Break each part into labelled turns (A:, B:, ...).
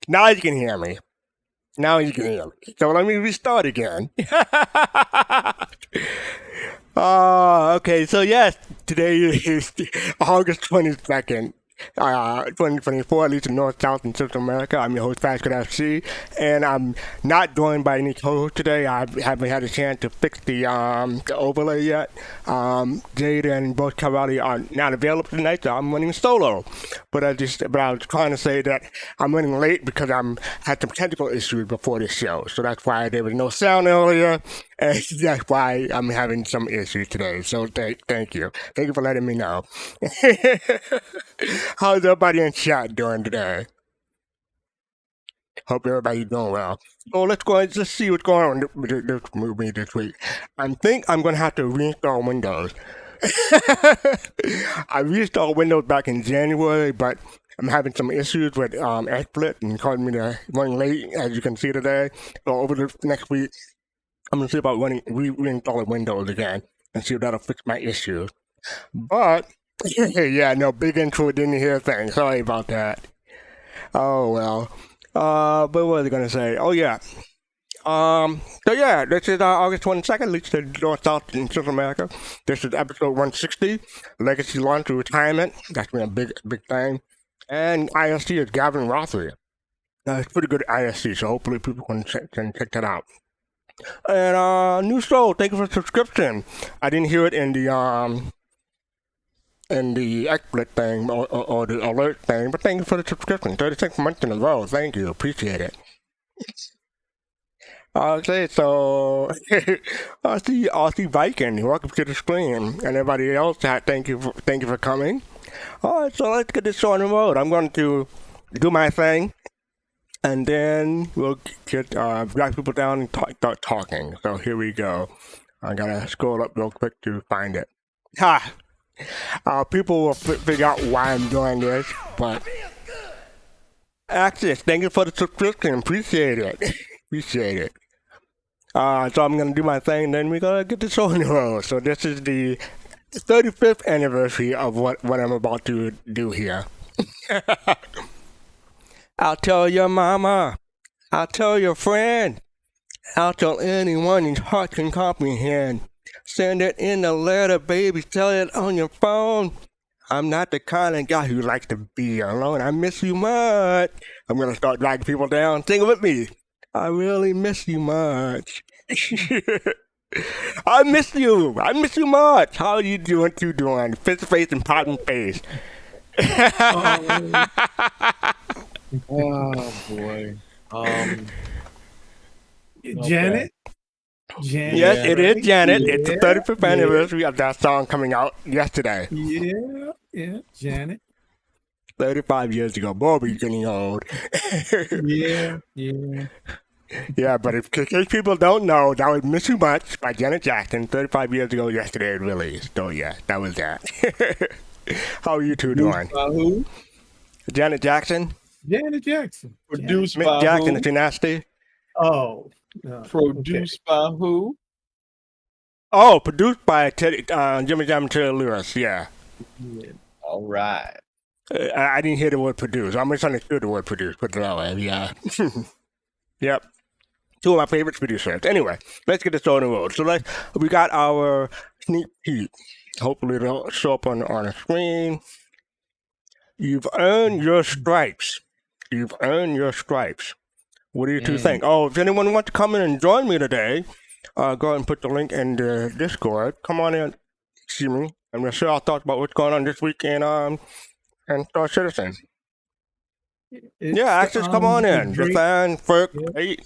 A: Now you can hear me. Now you can hear me. So let me restart again. Okay. So yes, today is August 22nd. 2024, at least in North, South, and Central America. I'm your host, fastcart, and I'm not joined by any co-host today. I haven't had a chance to fix the overlay yet. Jade and both Karate are not available tonight, so I'm running solo. But I was trying to say that I'm running late because had some technical issues before this show, so that's why there was no sound earlier, and that's why I'm having some issues today. So thank you for letting me know. How's everybody in chat doing today? Hope everybody's doing well. So let's see what's going on with this movie this week. I think I'm going to have to reinstall Windows. I reinstalled Windows back in January, but I'm having some issues with XSplit and causing me to run late, as you can see today. So over the next week, I'm going to see about reinstalling Windows again and see if that'll fix my issues. But yeah, no, big intro, didn't hear a thing. Sorry about that. Oh, well. But what was I going to say? Oh, yeah. So yeah, this is August 22nd, at least in North, South, and Central America. This is episode 160, Legacy Launch to Retirement. That's been a big thing. And ISC is Gavin Rothery. It's pretty good ISC, so hopefully people can check that out. And new show, thank you for the subscription. I didn't hear it in the XSplit thing or the alert thing, but thank you for the subscription. 36 months in a row. Thank you. Appreciate it. Okay, so Aussie Viking, welcome to the stream, and everybody else, thank you for coming. All right, so let's get this show on the road. I'm going to do my thing, and then we'll get drag people down and start talking. So here we go. I gotta scroll up real quick to find it. Ha! People will figure out why I'm doing this, but Access, thank you for the subscription. Appreciate it. Appreciate it. So I'm gonna do my thing, and then we're gonna get this show on the road. So this is the 35th anniversary of what I'm about to do here. I'll tell your mama. I'll tell your friend. I'll tell anyone whose heart can comprehend. Send it in a letter, baby. Tell it on your phone. I'm not the kind of guy who likes to be alone. I miss you much. I'm going to start dragging people down. Sing it with me. I really miss you much. I miss you. I miss you much. How are you doing? What you doing? Fist face and potting face.
B: Oh boy.
C: Janet?
A: Janet? Yes, it is Janet. Yeah. It's the 35th anniversary of that song coming out yesterday.
C: Yeah, Janet.
A: 35 years ago. Boy, we're getting old.
C: Yeah.
A: Yeah, but in case people don't know, that was Miss You Much by Janet Jackson, 35 years ago yesterday it released. So yeah, that was that. How are you two doing?
B: Who?
A: Janet Jackson?
C: Janet Jackson.
B: Produced
A: Miss
B: by
A: Jackson,
B: who?
A: if you're nasty.
C: Oh.
B: Produced by who?
A: Oh, produced by Jimmy Jam and Terry Lewis, yeah.
B: All right.
A: I didn't hear the word produce. I misunderstood the word produce, put it that way, yeah. Yep. Two of my favorite producers. Anyway, let's get this on the road. So we got our sneak peek. Hopefully it'll show up on the screen. You've earned your stripes. You've earned your stripes. What do you two think? Oh, if anyone wants to come in and join me today, go ahead and put the link in the Discord. Come on in, see me. I'm going to share our thoughts about what's going on this week in Star Citizen. Yeah, Access, come on in. Jathan, Ferk, hey,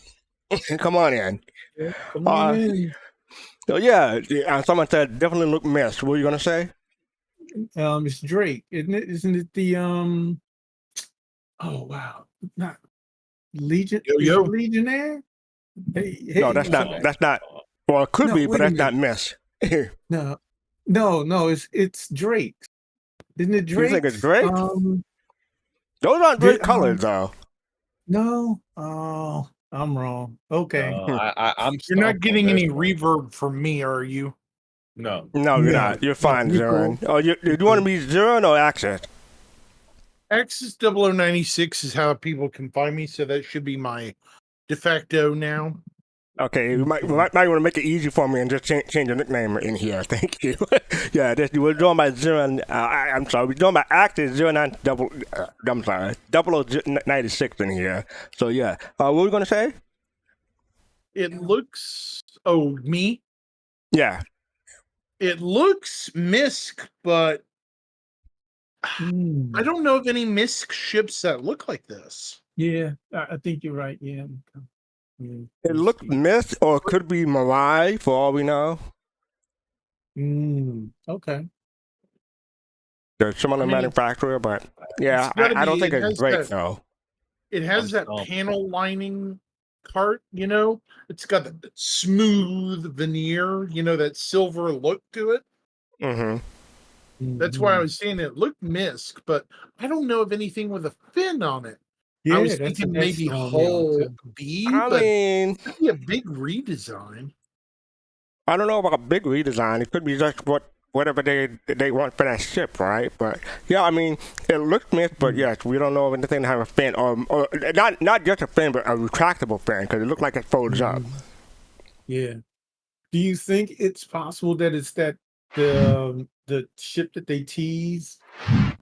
A: come on in.
C: Yeah, come on in.
A: So yeah, someone said definitely look missed. What were you going to say?
C: It's Drake, isn't it? Isn't it the oh wow, not Legion?
B: Yo.
C: Legionnaire? Hey,
A: No, that's not. Well, it could be, but that's not Miss.
C: No, it's Drake. Isn't it Drake?
A: You think it's Drake? Those aren't Drake colors, though.
C: No. Oh, I'm wrong. Okay.
B: I'm.
D: You're not getting any reverb from me, are you?
B: No.
A: No, you're not. You're fine, Zeron. Oh, you want to be Zeron or Access?
D: Axis 0096 is how people can find me, so that should be my de facto now.
A: Okay, you might want to make it easy for me and just change your nickname in here. Thank you. Yeah, we're doing by I'm sorry, we're doing by Axis 09 double. I'm sorry, 0096 in here. So yeah, what were we gonna say?
D: It looks. Oh, me?
A: Yeah.
D: It looks MISC, but I don't know of any MISC ships that look like this.
C: Yeah, I think you're right. Yeah. Yeah.
A: It looks missed, or it could be Mirai for all we know.
C: Okay.
A: There's some other
D: I mean,
A: manufacturer, but yeah,
D: it's gotta
A: I don't
D: be-
A: think
D: it
A: it's
D: has
A: great
D: that-
A: though.
D: It has that panel lining cart, you know? It's got the smooth veneer, you know, that silver look to it.
A: Mm-hmm.
D: That's why I was saying it looked MISC, but I don't know of anything with a fin on it.
C: Yeah,
D: I was
C: that's
D: thinking maybe
C: on
D: Hull
C: there, too.
D: B,
A: I
D: but
A: mean,
D: it could be a big redesign.
A: I don't know about a big redesign. It could be just whatever they want for that ship, right? But yeah, I mean, it looks missed, but yes, we don't know of anything that have a fin, or not just a fin, but a retractable fin, because it looks like it folds up.
C: Yeah. Do you think it's possible that it's that the ship that they tease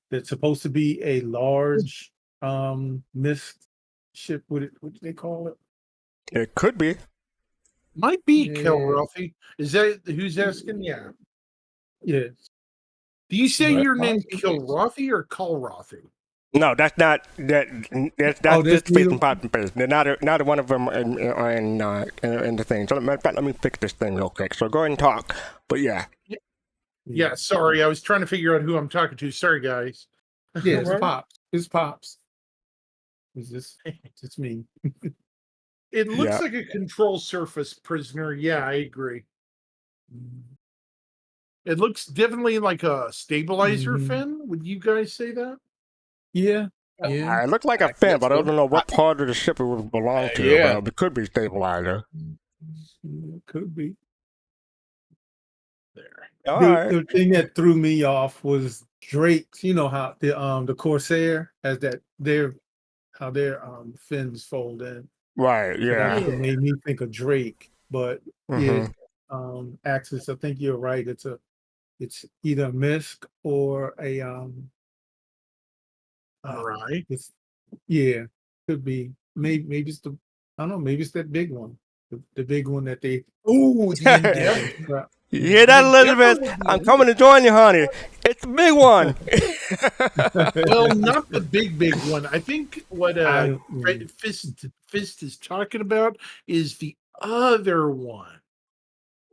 C: that's supposed to be a large missed ship? What do they call it?
A: It could be.
D: Might be
C: Yeah.
D: Kilrothy. Is that who's asking? Yeah.
C: Yes.
D: Do you say
B: That
D: your
B: might
D: name's
B: be.
D: Kilrothy or Kalrothy?
A: No, that's not that. That's
C: Oh,
A: just
C: that's
A: Space
C: you?
A: and Pop and Space. They're not one of them in the thing. So matter of fact, let me fix this thing real quick. So go ahead and talk. But yeah,
D: Yeah, sorry. I was trying to figure out who I'm talking to. Sorry, guys.
C: Yeah, it's
B: Right.
C: Pops. It's Pops. It's me.
D: It looks
A: Yeah.
D: like a control surface prisoner. Yeah, I agree. It looks definitely like a stabilizer
C: Mhm.
D: fin. Would you guys say that?
C: Yeah. Yeah.
A: it looked like a
B: I
A: fin,
B: guess
A: but I
B: so.
A: don't know what part of the ship it would belong to.
B: Yeah.
A: But it could be stabilizer.
C: Could be.
D: There.
A: All
C: the,
A: right.
C: the thing that threw me off was Drake's. You know how the Corsair has that their fins fold in.
A: Right.
C: So
A: Yeah.
C: that's what made me think of Drake. But
A: Mhm.
C: Axis, I think you're right. It's either a MISC or a
D: Right.
C: could be maybe it's I don't know, maybe it's that big one. The big one that they the Endeavor.
A: You hear that, Elizabeth? I'm coming to join you, honey. It's the big one.
D: Well, not the big one. I think what Fist is talking about is the other one.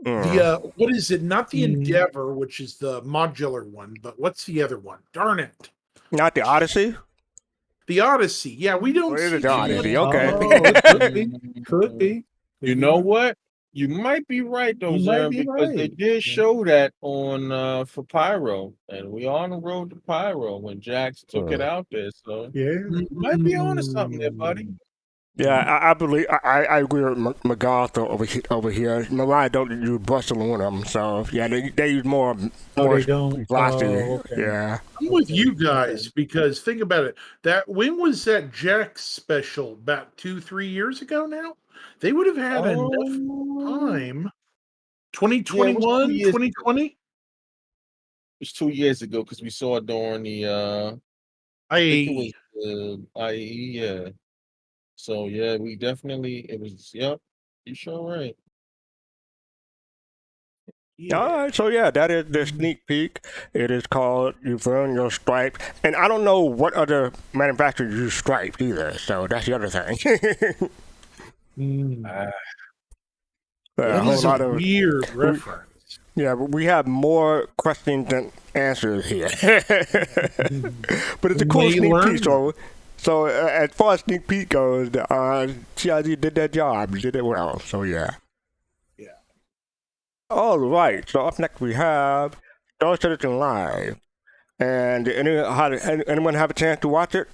D: The what is it? Not the Endeavor, which is the modular one, but what's the other one? Darn it!
A: Not the Odyssey.
D: The Odyssey. Yeah, we don't
A: Or is
D: see
A: it the Odyssey?
C: Oh,
A: Okay.
C: it could be.
B: You know what? You might be right though,
C: You might
B: Zern,
C: be
B: because they
C: right.
B: did show that on for Pyro, and we on the road to Pyro when Jax took it out there. So
C: Yeah.
B: you might be on to something there, buddy.
A: Yeah, I believe I agree with McGarth over here. Mariah don't use brush aluminum, so yeah, they use more
C: they don't.
A: glossy.
C: Oh, okay.
A: Yeah.
D: I'm with you guys because think about it. When was that Jax special? About 2-3 years ago now? They would have had enough time. 2021,
B: years ago.
D: 2020?
B: It was 2 years ago because we saw it during the
D: I
B: think it was the IE, yeah. So yeah, we definitely it was yep. You sure right.
A: All right, so yeah, that is the sneak peek. It is called You've Earned Your Stripe. And I don't know what other manufacturers use stripes either, so that's the other thing.
D: That
A: A whole
D: is a
A: lot of
D: weird reference.
A: yeah, but we have more questions than answers here. But it's a cool
D: May
A: sneak
D: learn.
A: peek. So as far as sneak peek goes, CIG did their job, did it well. So yeah.
D: Yeah.
A: All right. So up next we have Star Citizen Live. And did anyone have a chance to watch it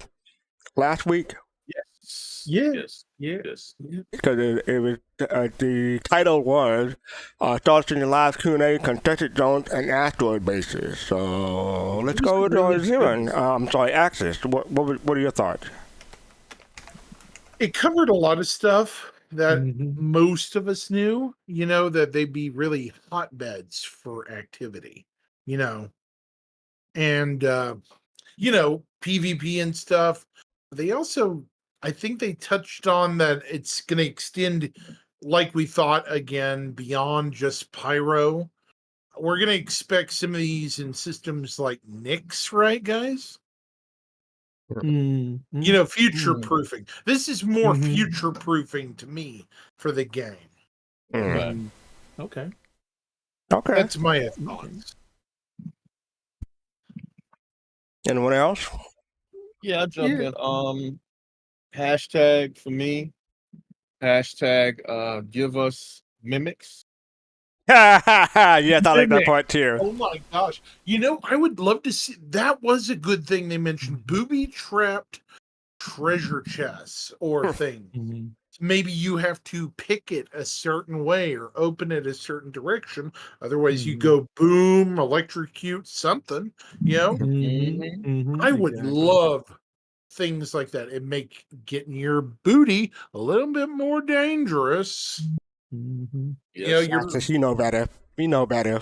A: last week?
D: Yes.
C: Yeah.
B: Yes. Yes.
A: because it was the title was Star Citizen Live Q&A, Contested Zones, and Asteroid Bases. So let's
D: It was
A: go with
D: really
A: Zeron.
D: good.
A: I'm sorry, Axis. What are your thoughts?
D: It covered a lot of stuff that
C: Mhm.
D: most of us knew, that they'd be really hotbeds for activity, and PvP and stuff. They also, I think they touched on that it's going to extend, like we thought, again, beyond just pyro. We're going to expect some of these in systems like Nyx, right, guys?
C: Mhm.
D: Future proofing. This is more
C: Mhm.
D: future proofing to me for the game.
B: Right.
C: Okay.
A: Okay.
D: That's my
C: Okay.
D: thoughts.
A: Anyone else?
B: Yeah, I'll jump
C: Yeah.
B: in. Hashtag for me. Hashtag give us mimics.
A: Yes, I like that
D: Mimic.
A: part too.
D: Oh my gosh. I would love to see, that was a good thing they mentioned. Booby trapped treasure chests or things.
C: Mhm.
D: Maybe you have to pick it a certain way or open it a certain direction. Otherwise, you go boom, electrocute something.
C: Mhm. Mhm.
D: I would
C: Exactly.
D: love things like that. It make getting your booty a little bit more dangerous.
C: Mhm.
B: Yes,
D: You're.
A: Axis, you know better. You know better.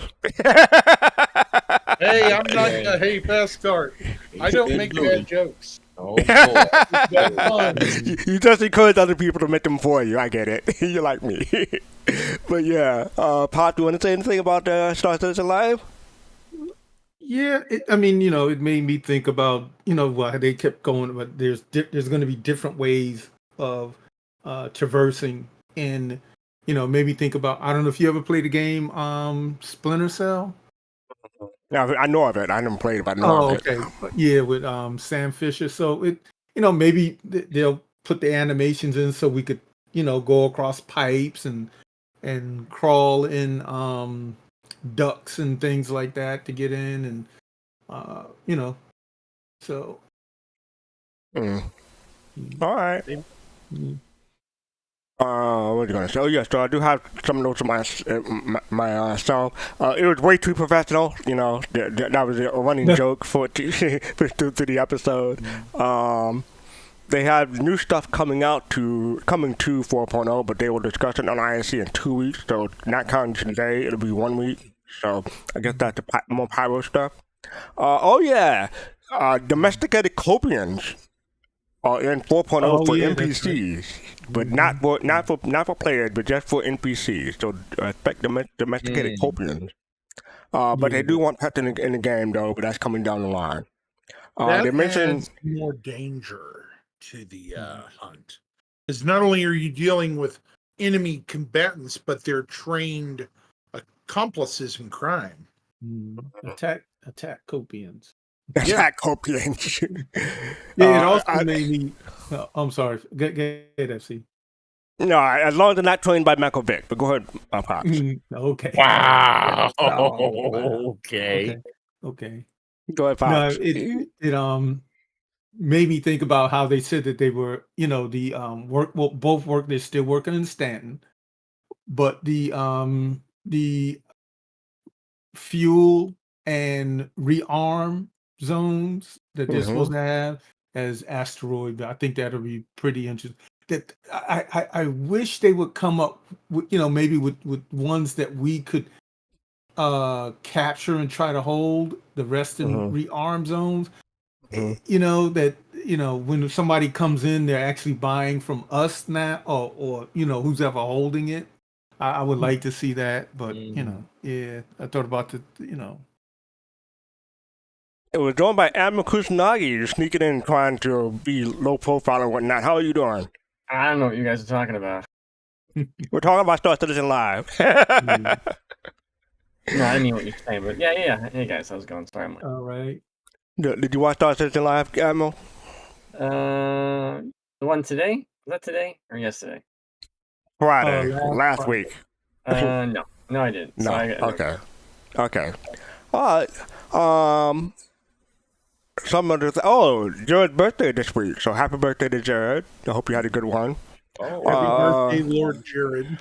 D: Hey, I'm not.
B: Yeah.
D: Hey, fastcart. I don't make bad jokes.
B: Oh boy.
D: Bad puns.
A: You just encourage other people to make them for you. I get it. You're like me. But yeah, Pop, do you want to say anything about Star Citizen Live?
C: Yeah, I mean, it made me think about, why they kept going, but there's going to be different ways of traversing, and made me think about. I don't know if you ever played the game Splinter Cell.
A: Yeah, I know of it. I didn't play it, but I know
C: Oh,
A: of it.
C: okay. Yeah, with Sam Fisher. So maybe they'll put the animations in so we could, go across pipes and crawl in ducts and things like that to get in, and so
A: Mm.
C: mm,
A: All right.
C: mm,
A: What are you gonna say? Oh yeah, so I do have some notes of myself. It was way too professional. That was a running joke through the episode. They have new stuff coming to 4.0, but they will discuss it on ISC in 2 weeks. So not counting today, it'll be 1 week. So I guess that's the more pyro stuff. Oh yeah, domesticated copians are in 4.0
C: Oh
A: for
C: yeah, that's right.
A: NPCs, but not for players, but just for NPCs. So expect domesticated copians. But they
C: Yeah.
A: do want pets in the game though, but that's coming down the line.
D: That
A: They mentioned
D: adds more danger to the hunt. Because not only are you dealing with enemy combatants, but they're trained accomplices in crime.
C: Attack copians.
A: attack copians.
C: Yeah, it also made me. I'm sorry. Get FC.
A: No, as long as they're not trained by Michael Vick. But go ahead, Pops.
C: Okay.
B: Wow.
C: Oh, wow.
B: Okay.
C: Okay.
A: Go ahead,
C: No,
A: Pops.
C: it made me think about how they said that they were, the both work. They're still working in Stanton, but the fuel and rearm zones that they're supposed to have as Asteroid. I think that'll be pretty interesting. That I wish they would come up with, maybe with ones that we could capture and try to hold the rest in rearm zones. That when somebody comes in, they're actually buying from us now, or who's ever holding it. I would like to see that, but yeah, I thought about
A: It was done by Admiral Kusanagi, sneaking in trying to be low profile and whatnot. How are you doing?
E: I don't know what you guys are talking about.
A: We're talking about Star Citizen Live.
E: No, I mean what you're saying, but yeah. Hey guys, how's it going? Sorry, I'm
C: all right.
A: Did you watch Star Citizen Live, Admiral?
E: the one today? Was that today or yesterday?
A: Friday, last
C: Friday.
A: week.
E: No, I didn't.
A: No.
E: So
A: Okay. All right. Some of the Jared's birthday this week, so happy birthday to Jared. I hope you had a good one.
B: Oh,
D: Happy
A: Uh,
D: birthday, Lord Jared.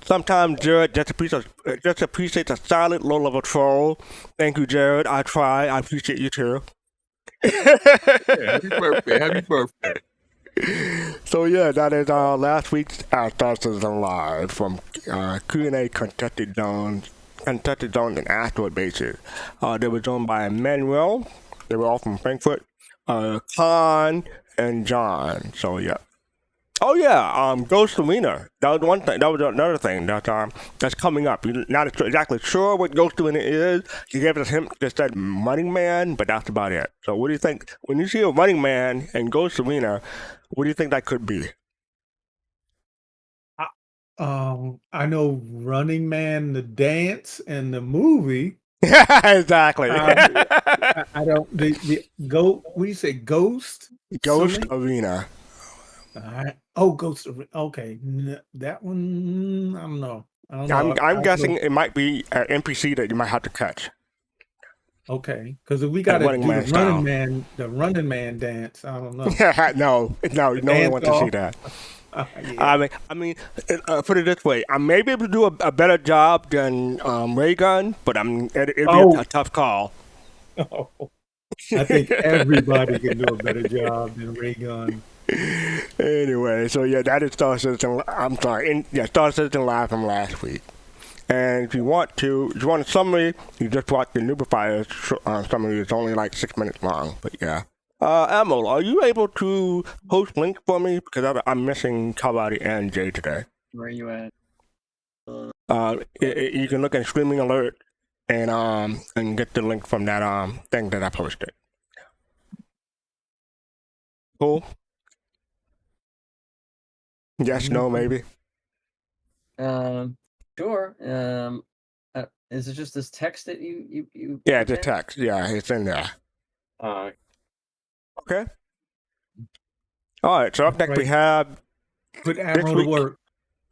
A: Sometimes Jared just appreciates a silent, low-level troll. Thank you, Jared. I try. I appreciate you too.
B: yeah, happy birthday. Happy birthday.
A: So yeah, that is last week's Star Citizen Live from Q&A contested zones and asteroid bases. They were joined by Manuel. They were all from Frankfurt. Khan and John. So yeah. Oh yeah, Ghost Arena. That was one thing. That was another thing that's coming up. You're not exactly sure what Ghost Arena is. You gave us a hint that said Running Man, but that's about it. So what do you think when you see a Running Man and Ghost Arena? What do you think that could be?
C: I know Running Man, the dance, and the movie.
A: Exactly.
C: I don't. The go. What do you say? Ghost.
A: Ghost
C: Something?
A: Arena.
C: Ghost Arena. Okay, that one. I don't know.
A: I'm guessing it might be an NPC that you might have to catch.
C: Okay, because if we got to do
A: Running Man style.
C: the Running Man dance, I don't know.
A: no one wants to see that.
C: Yeah.
A: I mean, put it this way: I may be able to do a better job than Ray Gun, but it'd be a tough call.
C: I think everybody can do a better job than Ray Gun.
A: Anyway, so yeah, that is Star Citizen. I'm sorry, Star Citizen Live from last week. And if you want a summary, you just watch the Nubifier summary. It's only like 6 minutes long, but yeah. Emil, are you able to post link for me? Because I'm missing Kawadi and Jay today.
E: Where are you at?
A: You can look at Streaming Alert and get the link from that thing that I posted. Cool. Yes, no, maybe.
E: Sure. Is it just this text that you?
A: Yeah, the text. Yeah, it's in there. Okay. All right. So up next we have
C: put Admiral to work.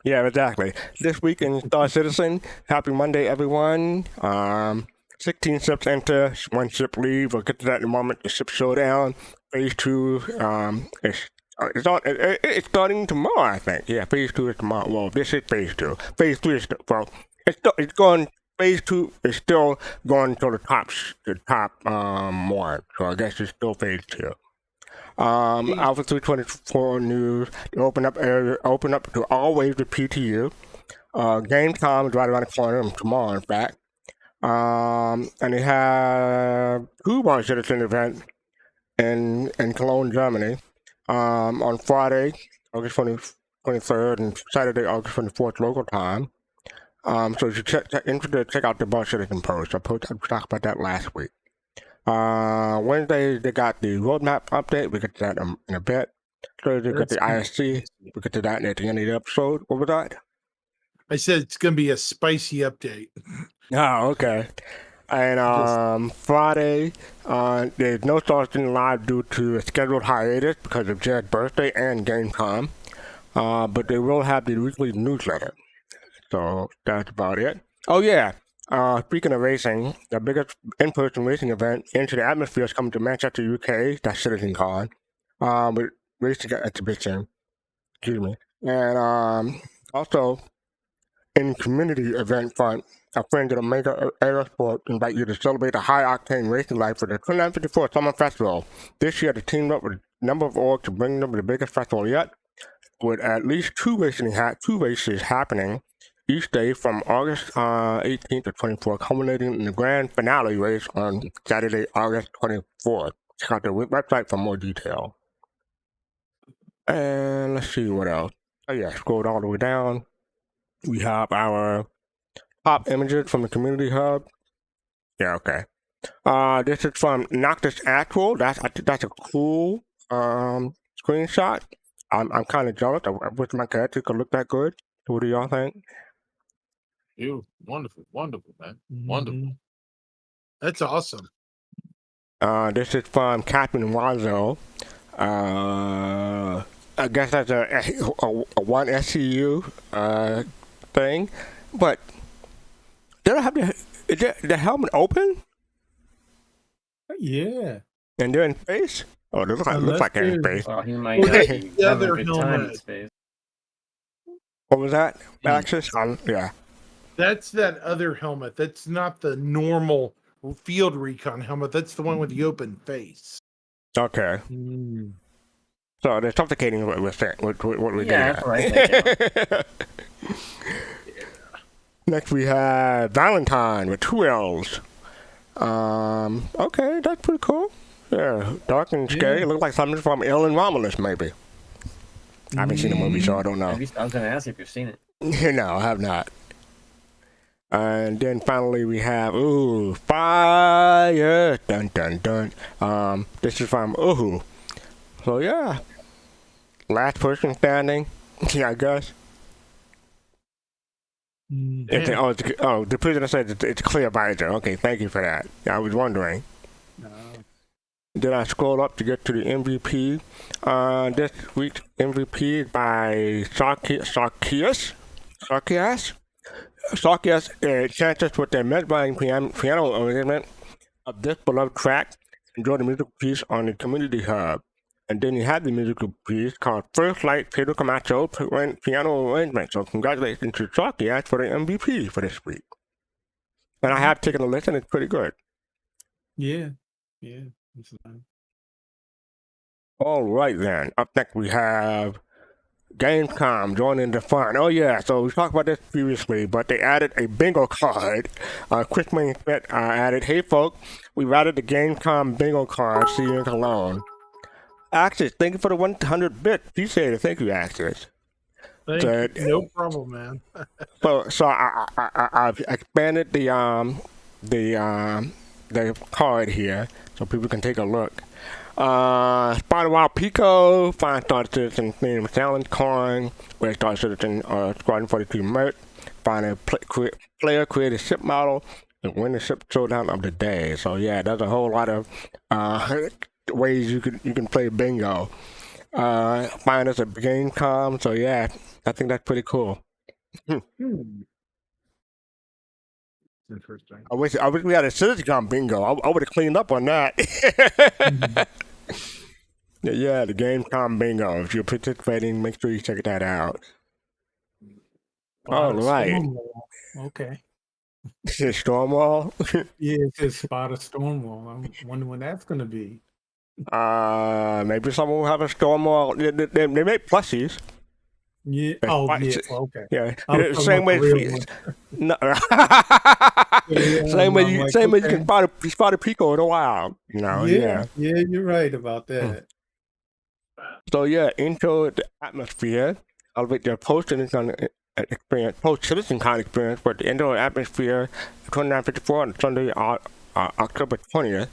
A: Yeah, exactly. This week in Star Citizen. Happy Monday, everyone. 16 ships enter, 1 ship leave. We'll get to that in a moment. The ship Showdown, Phase 2. It's starting tomorrow, I think. Yeah, Phase 2 is tomorrow. Well, this is Phase 2. Phase 3 is it's going. Phase 2 is still going to the top one. So I guess it's still Phase 2. Alpha 324 news. Open up to always the PTU. Gamescom is right around the corner tomorrow, in fact. And they have 2 more citizen events in Cologne, Germany. On Friday, August 23rd, and Saturday, August 24th local time. So if you're interested, check out the Bar Citizen post. I talked about that last week. Wednesday, they got the roadmap update. We'll get to that in a bit. Thursday, we got the ISC. We'll get to that at the end of the episode. What was that?
D: I said it's going to be a spicy update.
A: Oh, okay. And Friday, there's no Star Citizen Live due to a scheduled hiatus because of Jed's birthday and Gamescom. But they will have the weekly newsletter. So that's about it. Oh yeah. Speaking of racing, the biggest in-person racing event, Into the Atmosphere, is coming to Manchester, UK. That's CitizenCon. With racing exhibition. Excuse me. And also, in community event front, our friends at Omega Aerosport invite you to celebrate a high-octane racing life for the 2954 Summer Festival. This year, they teamed up with a number of orgs to bring them the biggest festival yet, with at least 2 races happening each day from August 18th to 24th, culminating in the grand finale race on Saturday, August 24th. Check out the website for more detail. And let's see what else. Oh yeah, scrolled all the way down. We have our top images from the community hub. Yeah, okay. This is from Noctis Actual. I think that's a cool screenshot. I'm kind of jealous. I wish my character could look that good. What do y'all think?
B: You wonderful, man. Wonderful.
D: That's awesome.
A: This is from Captain Wazo. I guess that's a 1 SCU thing, but they don't have the helmet open.
C: Yeah.
A: And they're in space. Oh, it looks
C: Unless
A: like in
C: there's-
A: space.
E: Well, he might
D: Well,
E: not
D: that's
E: be
D: the
E: having a
D: other
E: good time in
D: helmet.
E: space.
A: What was that?
E: Hmm.
A: Axis? Yeah.
D: That's that other helmet. That's not the normal field recon helmet. That's the one with the open face.
A: Okay.
C: Hmm.
A: So they're suffocating what we're saying. What we're
E: Yeah,
A: getting
E: that's what
A: at. Next we have Valentine with 2 L's. Okay, that's pretty cool. Yeah, dark and scary.
C: Yeah.
A: It looks like something from Alien Romulus, maybe. I haven't seen the movie, so I don't know.
E: I was going to ask you if you've seen it.
A: No, I have not. And then finally we have Fire. Dun dun dun. This is from So yeah. Last person standing. Yeah, I guess. The prisoner said it's clear visor. Okay, thank you for that. I was wondering.
C: No.
A: Then I scroll up to get to the MVP. This week's MVP is by Sarkias. Sarkias chances with their mesmerizing piano arrangement of this beloved track. Enjoy the musical piece on the community hub. And then you have the musical piece called First Light Pedro Camacho piano arrangement. So congratulations to Sarkias for the MVP for this week. And I have taken a listen. It's pretty good.
C: Yeah. Yeah. That's nice.
A: All right then. Up next we have Gamescom joining the fun. Oh yeah, so we talked about this previously, but they added a bingo card. Chris Smith added, "Hey folk, we've added the Gamescom bingo card. See you in Cologne." Axis, thank you for the 100 bits. Appreciate it. Thank you, Axis.
D: Thank
A: Good.
D: you. No problem, man.
A: So I've expanded the card here so people can take a look. Spider Wild Pico, 5-star citizen theme challenge coin, red star citizen Squadron 42 merch, find a player created ship model, and win the ship showdown of the day. So yeah, there's a whole lot of ways you can play bingo. Find us at Gamescom. So yeah, I think that's pretty cool.
D: Interesting.
A: I wish we had a CitizenCon bingo. I would have cleaned up on that. Yeah, the Gamescom bingo. If you're participating, make sure you check that out. All right.
C: Stonewall. Okay.
A: Stormwall.
C: Yeah, it says spot a Stonewall. I'm wondering when that's going to be.
A: Maybe someone will have a Stormwall. They make plushies.
C: Yeah.
A: That's
C: Oh,
A: fine.
C: yeah. Okay.
A: Yeah,
C: I was
A: same
C: talking
A: way.
C: about the real one.
A: No.
C: Yeah,
A: Same way
C: I'm
A: you
C: like,
A: same way you
C: okay.
A: can spot a Pico in a while. You know.
C: Yeah, you're right about that.
A: So yeah, into the atmosphere, elevate their post-citizen experience for the indoor atmosphere 2954 on Sunday, October 20th.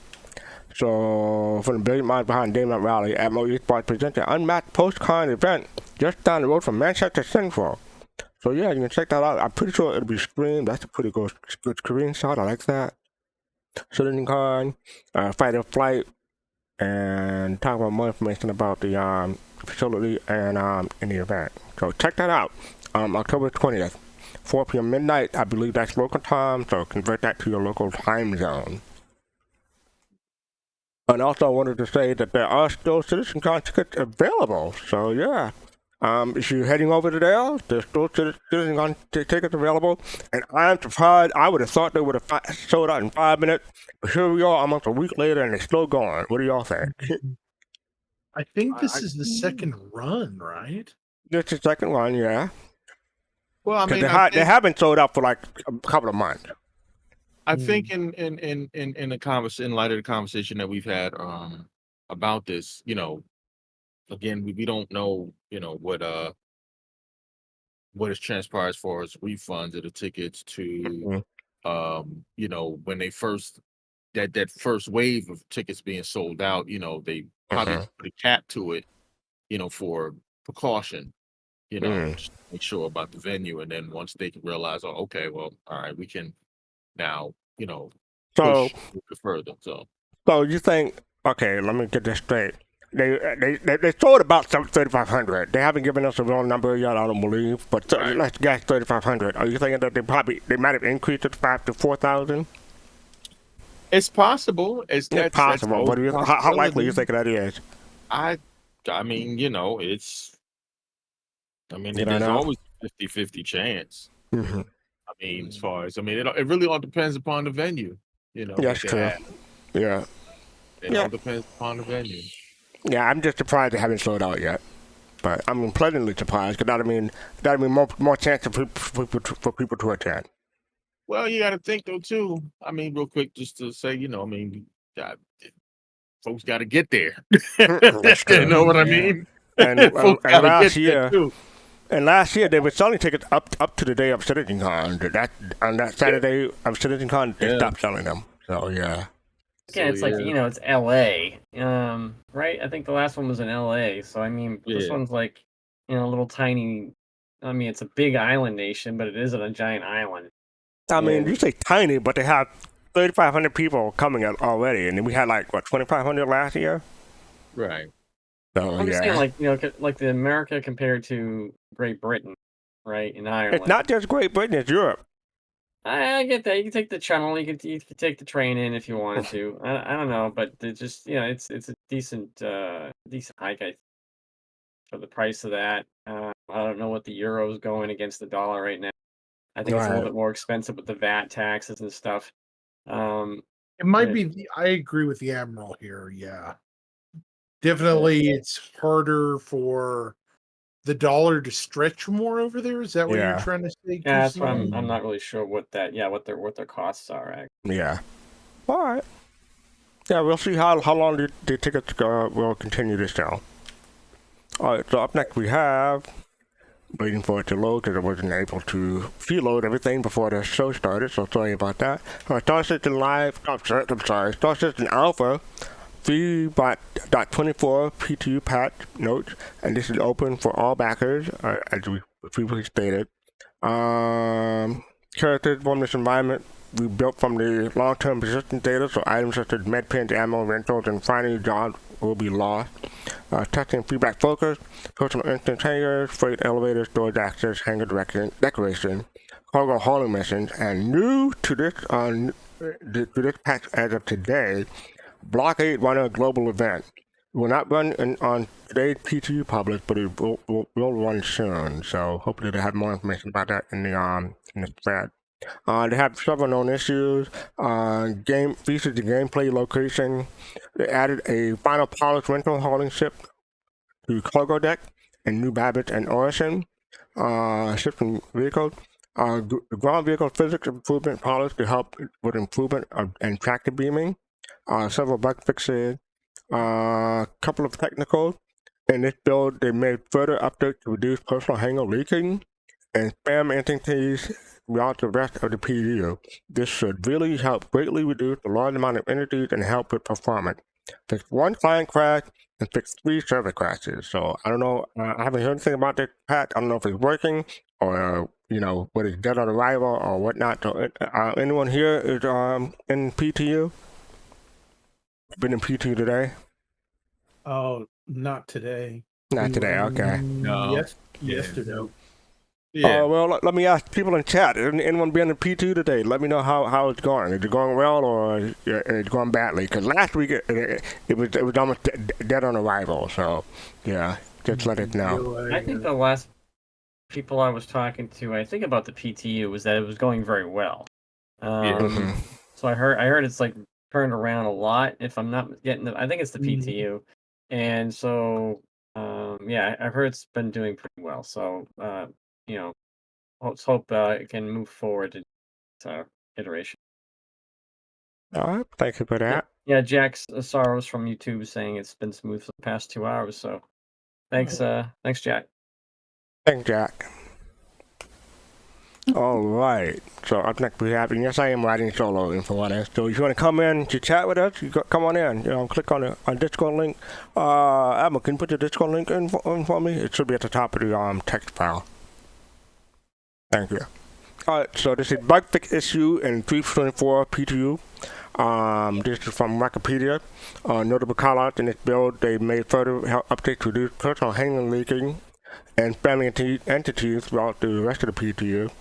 A: So for the brilliant minds behind Daylight Rally, ATMO Esports presents an unmatched post-con event just down the road from Manchester Central. So yeah, you can check that out. I'm pretty sure it'll be streamed. That's a pretty good screenshot. I like that. Citizen Con, fighter flight, and talk about more information about the facility and in the event. So check that out. October 20th, 4 p.m. midnight. I believe that's local time, so convert that to your local time zone. And also I wanted to say that there are still CitizenCon tickets available. So yeah, if you're heading over to there, there's still CitizenCon tickets available. And I'm surprised. I would have thought they would have sold out in 5 minutes. But here we are almost a week later and they're still going. What do y'all think?
D: I think this is the second run, right?
A: It's the second one, yeah.
B: Well, I mean,
A: they haven't sold out for like a couple of months.
B: I think in light of the conversation that we've had about this, again, we don't know, what has transpired as far as refunds of the tickets to when they first that first wave of tickets being sold out, they probably put a cap to it, for precaution, just to make sure about the venue, and then once they can realize, oh, okay, well, all right, we can now,
A: So
B: push a bit further. So
A: you think? Okay, let me get this straight. They sold about 3,500. They haven't given us a real number yet, I don't believe. But let's guess 3,500. Are you thinking that they might have increased it to 4,000?
B: It's possible.
A: It's possible, but how likely you think that is?
B: I mean, it's. I mean,
A: You don't
B: there's
A: know?
B: always a 50-50 chance.
A: Mm-hmm.
B: I mean, as far as it really all depends upon the venue.
A: That's true. Yeah.
B: It all depends upon the venue.
A: Yeah, I'm just surprised they haven't sold out yet. But I'm pleasantly surprised because that'll mean more chance for people to attend.
B: Well, you got to think though too. I mean, real quick, just to say, folks got to get there. You know what I mean?
A: And last year, they were selling tickets up to the day of CitizenCon. On that Saturday of CitizenCon, they stopped selling them. So yeah.
E: Yeah, it's like it's L.A. Right? I think the last one was in L.A. So I mean, this one's like a little tiny. I mean, it's a big island nation, but it isn't a giant island.
A: I mean, you say tiny, but they have 3,500 people coming out already, and we had 2,500 last year.
B: Right.
A: So
E: I'm just saying, like the America compared to Great Britain, right? In Ireland,
A: it's not just Great Britain; it's Europe.
E: I get that. You can take the channel. You can take the train in if you wanted to. I don't know, but it's just it's a decent hike for the price of that. I don't know what the euro is going against the dollar right now. I think it's a little bit more expensive with the VAT taxes and stuff.
D: It might be. I agree with the Admiral here. Yeah, definitely. It's harder for the dollar to stretch more over there. Is that what you're trying to say?
E: Yeah, that's what I'm not really sure what their costs are. Actually.
A: Yeah. All right. Yeah, we'll see how long the tickets will continue to sell. All right. So up next we have. Waiting for it to load because I wasn't able to preload everything before the show started, so sorry about that. Star System Star System Alpha 3.24 PTU patch notes, and this is open for all backers, as we previously stated. Characters from this environment we built from the long-term persistent data, so items such as medpens, ammo, rentals, and finding jobs will be lost. Testing feedback focus, personal instance hangars, freight elevators, storage access, hangar decoration, cargo hauling missions, and new to this patch as of today, Blockade Runner global event. It will not run on today's PTU publish, but it will run soon. So hopefully they have more information about that in the thread. They have several known issues. Features the gameplay location. They added a final polished rental hauling ship to cargo deck and new Babbage and Orison. Ships and vehicles. The ground vehicle physics improvement polish to help with improvement and tractor beaming. Several bug fixes. Couple of technicals. In this build, they made further updates to reduce personal hangar leaking and spam entities throughout the rest of the PDU. This should really help greatly reduce the large amount of entities and help with performance. Fix one client crash and fix 3 server crashes. So I don't know. I haven't heard anything about this patch. I don't know if it's working or what is dead on arrival or whatnot. So anyone here is in PTU? Been in PTU today?
C: Oh, not today.
A: Not today. Okay.
C: No. Yesterday.
B: Yeah.
A: Well, let me ask people in chat. Anyone been in P2 today? Let me know how it's going. Is it going well or is it going badly? Because last week it was almost dead on arrival. So, yeah, just let it know.
E: I think the last people I was talking to, I think about the PTU, was that it was going very well. So I heard it's like turned around a lot. If I'm not getting I think it's the PTU, and so I've heard it's been doing pretty well. So let's hope it can move forward to iteration.
A: All right, thank you for that.
E: Yeah, Jack Sorrows from YouTube is saying it's been smooth for the past 2 hours. So thanks, Jack.
A: Thanks, Jack. All right. So up next we have, and yes, I am writing solo info on this. So if you want to come in to chat with us, come on in. Click on the Discord link. Emma, can you put the Discord link in for me? It should be at the top of the text file. Thank you. All right. So this is bug fix issue in 3.24 PTU. This is from Wikipedia. Notable callouts in this build: they made further updates to reduce personal hangar leaking and family entities throughout the rest of the PTU.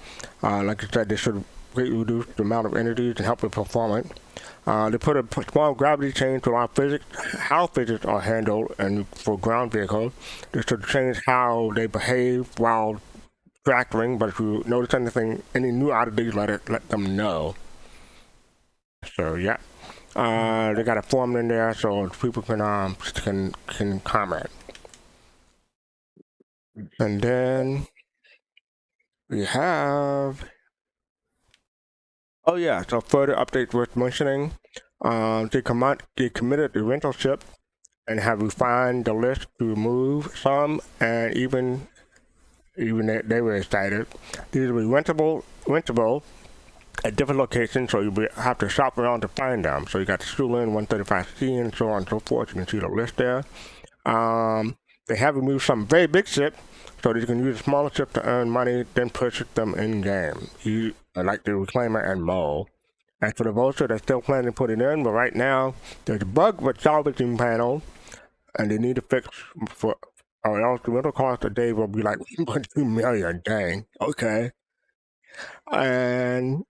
A: Like I said, this should greatly reduce the amount of energies and help with performance. They put a small gravity change to how physics are handled and for ground vehicles. This should change how they behave while tracking, but if you notice any new oddities, let them know. So yeah. They got a form in there so people can comment. And then we have so further updates worth mentioning. They committed the rental ship and have refined the list to remove some, and even they were excited. These will be rentable at different locations, so you have to shop around to find them. So you got the Showdown 135C and so on and so forth. You can see the list there. They have removed some very big ships, so that you can use a smaller ship to earn money, then purchase them in game. Like the Reclaimer and Mole. As for the Vulture, they're still planning to put it in, but right now there's a bug with salvaging panel, and they need to fix or else the rental cost a day will be like 1.2 million. Dang. Okay. And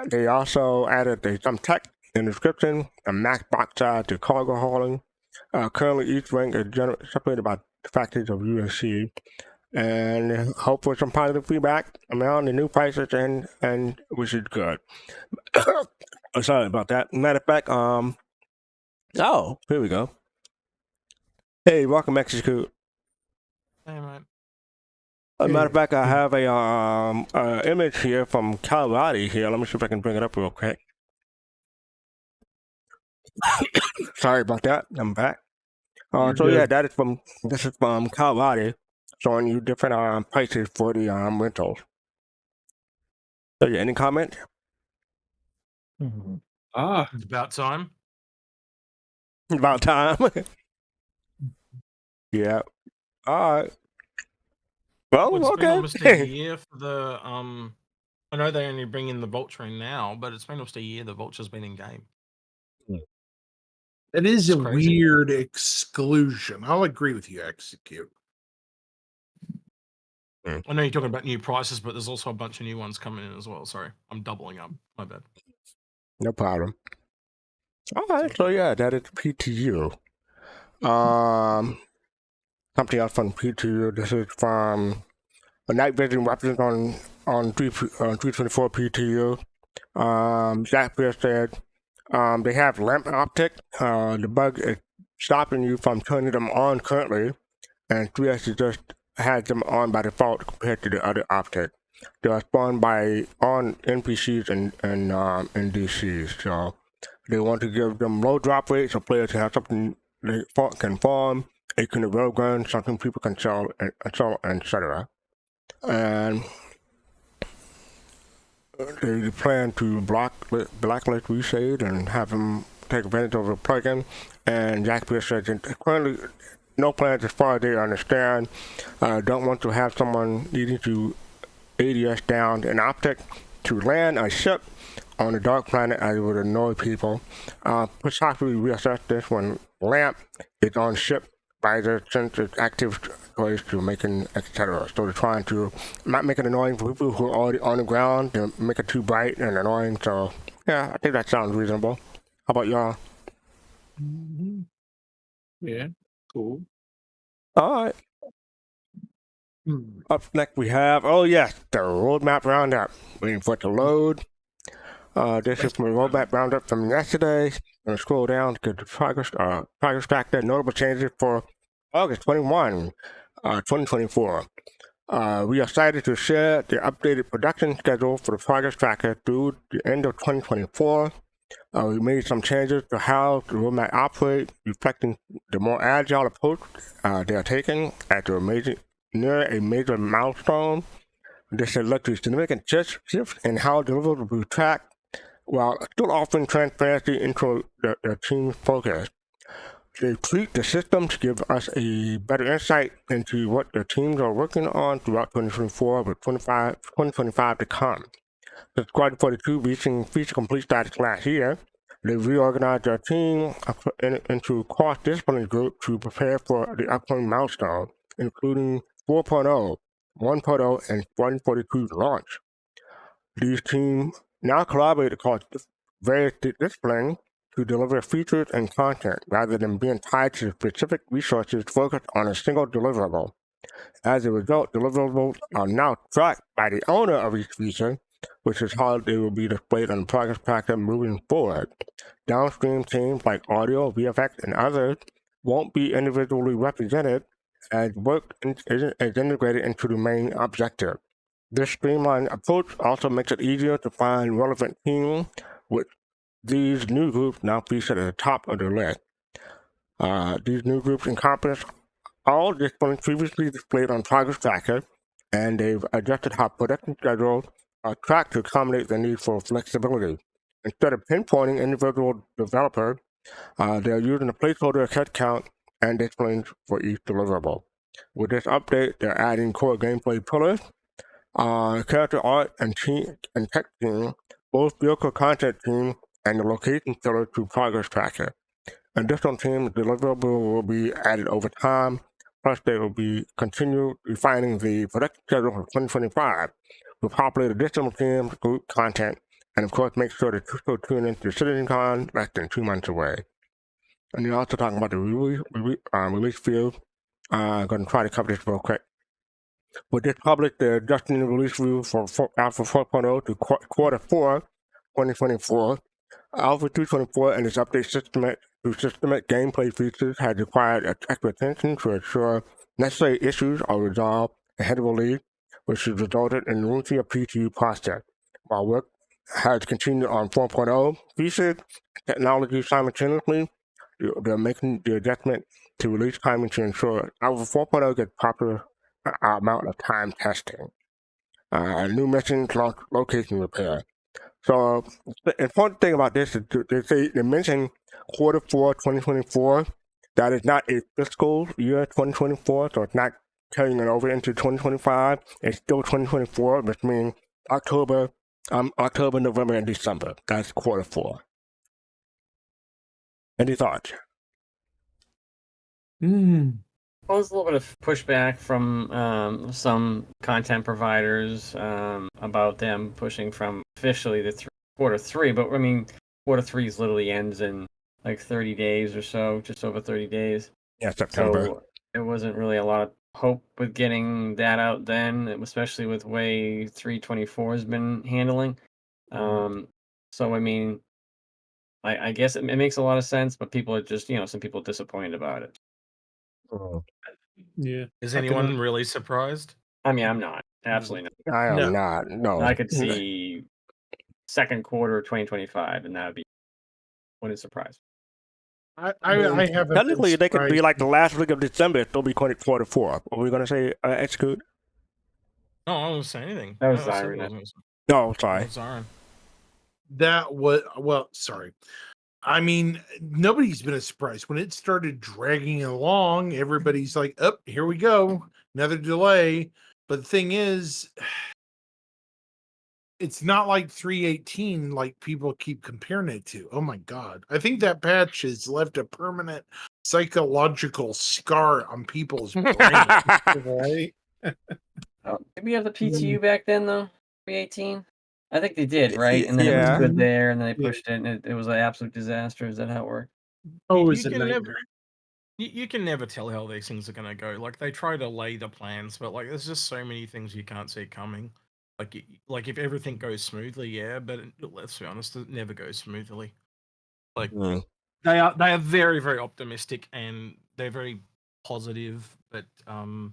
A: they also added some text in the description, a max box size to cargo hauling. Currently, each rank is separated by factors of USC, and hope for some positive feedback around the new prices and which is good. Sorry about that. Matter of fact, here we go. Hey, welcome, Mexico.
F: Hey, man.
A: Matter of fact, I have a image here from Colorado here. Let me see if I can bring it up real quick. Sorry about that. I'm back. This is from Colorado, showing you different prices for the rentals. So yeah, any comment?
F: It's about time.
A: About time. Yeah. All right. Well,
F: It's been
A: okay.
F: almost a year for the I know they only bring in the Vulture in now, but it's been almost a year the Vulture's been in game.
D: It is
F: It's
D: a
F: crazy.
D: weird exclusion. I'll agree with you, Execute.
F: I know you're talking about new prices, but there's also a bunch of new ones coming in as well. Sorry, I'm doubling up. My bad.
A: No problem. All right. So yeah, that is PTU. Something else from PTU. This is from a night vision weapons on 324 PTU. Jack Pierce said they have lamp optic. The bug is stopping you from turning them on currently, and 3S just has them on by default compared to the other optic. They are spawned on NPCs and DCs, so they want to give them low drop rates so players can have something they can farm, a kind of railgun, something people can sell, etc. And they plan to blacklist Reshade and have them take advantage of the plugin. And Jack Pierce says currently no plans as far as they understand. Don't want to have someone needing to ADS down an optic to land a ship on a dark planet as it would annoy people. Possibly reassess this when lamp is on ship visor since it's active choice to making etc. So they're trying to not make it annoying for people who are already on the ground, to make it too bright and annoying. So yeah, I think that sounds reasonable. How about y'all?
B: Yeah, cool.
A: All right. Up next we have the roadmap roundup. Waiting for it to load. This is from the roadmap roundup from yesterday. I'm gonna scroll down to get the progress tracker. Notable changes for August 21, 2024. We are excited to share the updated production schedule for the progress tracker through the end of 2024. We made some changes to how the roadmap operates, reflecting the more agile approach they are taking at near a major milestone. This has led to significant shifts in how deliverables will be tracked, while still offering transparency into the team's focus. They tweaked the system to give us a better insight into what the teams are working on throughout 2024 with 2025 to come. The Squadron 42 reaching feature complete status last year, they reorganized their team into a cross-disciplinary group to prepare for the upcoming milestone, including 4.0, 1.0, and Squadron 42's launch. These teams now collaborate across various disciplines to deliver features and content rather than being tied to specific resources focused on a single deliverable. As a result, deliverables are now tracked by the owner of each feature, which is how they will be displayed on the progress tracker moving forward. Downstream teams like audio, VFX, and others won't be individually represented as work is integrated into the main objective. This streamlined approach also makes it easier to find relevant teams, with these new groups now featured at the top of the list. These new groups encompass all disciplines previously displayed on Progress Tracker, and they've adjusted how production schedules are tracked to accommodate the need for flexibility. Instead of pinpointing individual developers, they're using a placeholder headcount and disciplines for each deliverable. With this update, they're adding core gameplay pillars, character art and tech team, both vehicle content team, and the location pillar to Progress Tracker. Additional teams deliverable will be added over time, plus they will be continue refining the production schedule for 2025 with populate additional teams, group content, and of course make sure to tune into CitizenCon less than 2 months away. And you're also talking about the release field. I'm going to try to cover this real quick. With this published, they're adjusting the release view from Alpha 4.0 to Quarter 4, 2024. Alpha 2.24 and its update systemic gameplay features has required extra attention to ensure necessary issues are resolved ahead of release, which has resulted in the lengthier PTU process. While work has continued on 4.0 features technology simultaneously, they're making the adjustment to release timing to ensure Alpha 4.0 gets proper amount of time testing. New missions, location repair. So the important thing about this is they mention Quarter 4, 2024. That is not a fiscal year 2024, so it's not carrying it over into 2025. It's still 2024, which means October, November, and December. That's Quarter 4. Any thoughts?
E: Well, there's a little bit of pushback from some content providers about them pushing from officially the Quarter 3, but I mean, Quarter 3 literally ends in like 30 days or so, just over 30 days.
A: Yeah, September.
E: So there wasn't really a lot of hope with getting that out then, especially with the way 324 has been handling. So I mean, I guess it makes a lot of sense, but people are just, some people are disappointed about it.
C: Yeah.
F: Is anyone really surprised?
E: I mean, I'm not. Absolutely not.
A: I am not. No.
E: I could see second quarter of 2025, and that wouldn't surprise me.
D: I haven't.
A: Technically, they could be like the last week of December. It'll be Quarter 4. What were we gonna say? Execute?
F: No, I wasn't saying anything.
E: That was Siren.
A: No, sorry.
F: Siren.
D: That was sorry. I mean, nobody's been a surprise when it started dragging along. Everybody's like, "Up, here we go, another delay." But the thing is, it's not like 3.18 like people keep comparing it to. Oh my god. I think that patch has left a permanent psychological scar on people's brain. Right?
E: Did we have the PTU back then though? 3.18? I think they did, right? And then it was good there, and then they pushed it, and it was an absolute disaster. Is that how it worked?
D: Oh, it's a nightmare.
F: You can never tell how these things are going to go. Like, they try to lay the plans, but like, there's just so many things you can't see coming. Like if everything goes smoothly, yeah, but let's be honest, it never goes smoothly. Like they are very, very optimistic and they're very positive, but I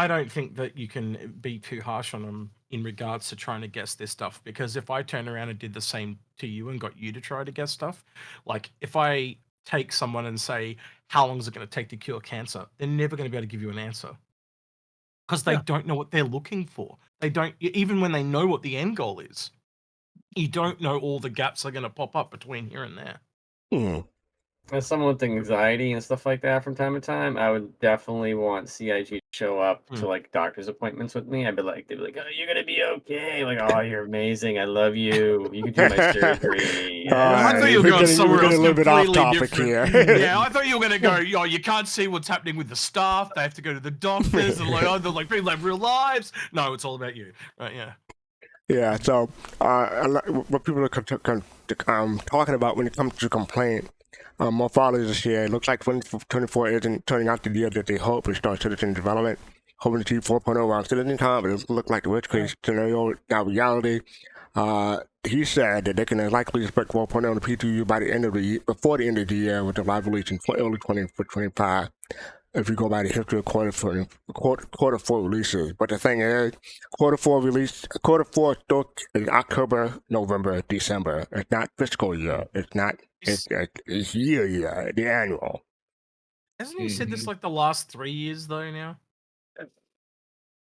F: don't think that you can be too harsh on them in regards to trying to guess this stuff, because if I turn around and did the same to you and got you to try to guess stuff, like if I take someone and say, how long is it going to take to cure cancer? They're never going to be able to give you an answer because they don't know what they're looking for. They don't, even when they know what the end goal is, you don't know all the gaps are going to pop up between here and there.
E: As someone with anxiety and stuff like that from time to time, I would definitely want CIG to show up to like doctor's appointments with me. They'd be like, "Oh, you're gonna be okay." Like, "Oh, you're amazing. I love you. You can do my surgery."
F: I thought you were going somewhere else completely different.
A: Here.
F: Yeah, I thought you were going to go, you can't see what's happening with the staff. They have to go to the doctors and like, people have real lives. No, it's all about you. Right? Yeah.
A: Yeah, so what people are talking about when it comes to complaint, more followers this year. It looks like 2024 isn't turning out the year that they hope with Star Citizen development. Hoping to see 4.0 around Citizen Con, but it looked like the worst case scenario, now reality. He said that they can likely expect 4.0 on the PTU by the end of the year, before the end of the year, with the live release in early 2025. If you go by the history of quarter four releases. But the thing is, quarter four still is October, November, December. It's not fiscal year. It's not. It's year, the annual.
F: Hasn't he said this like the last 3 years though now?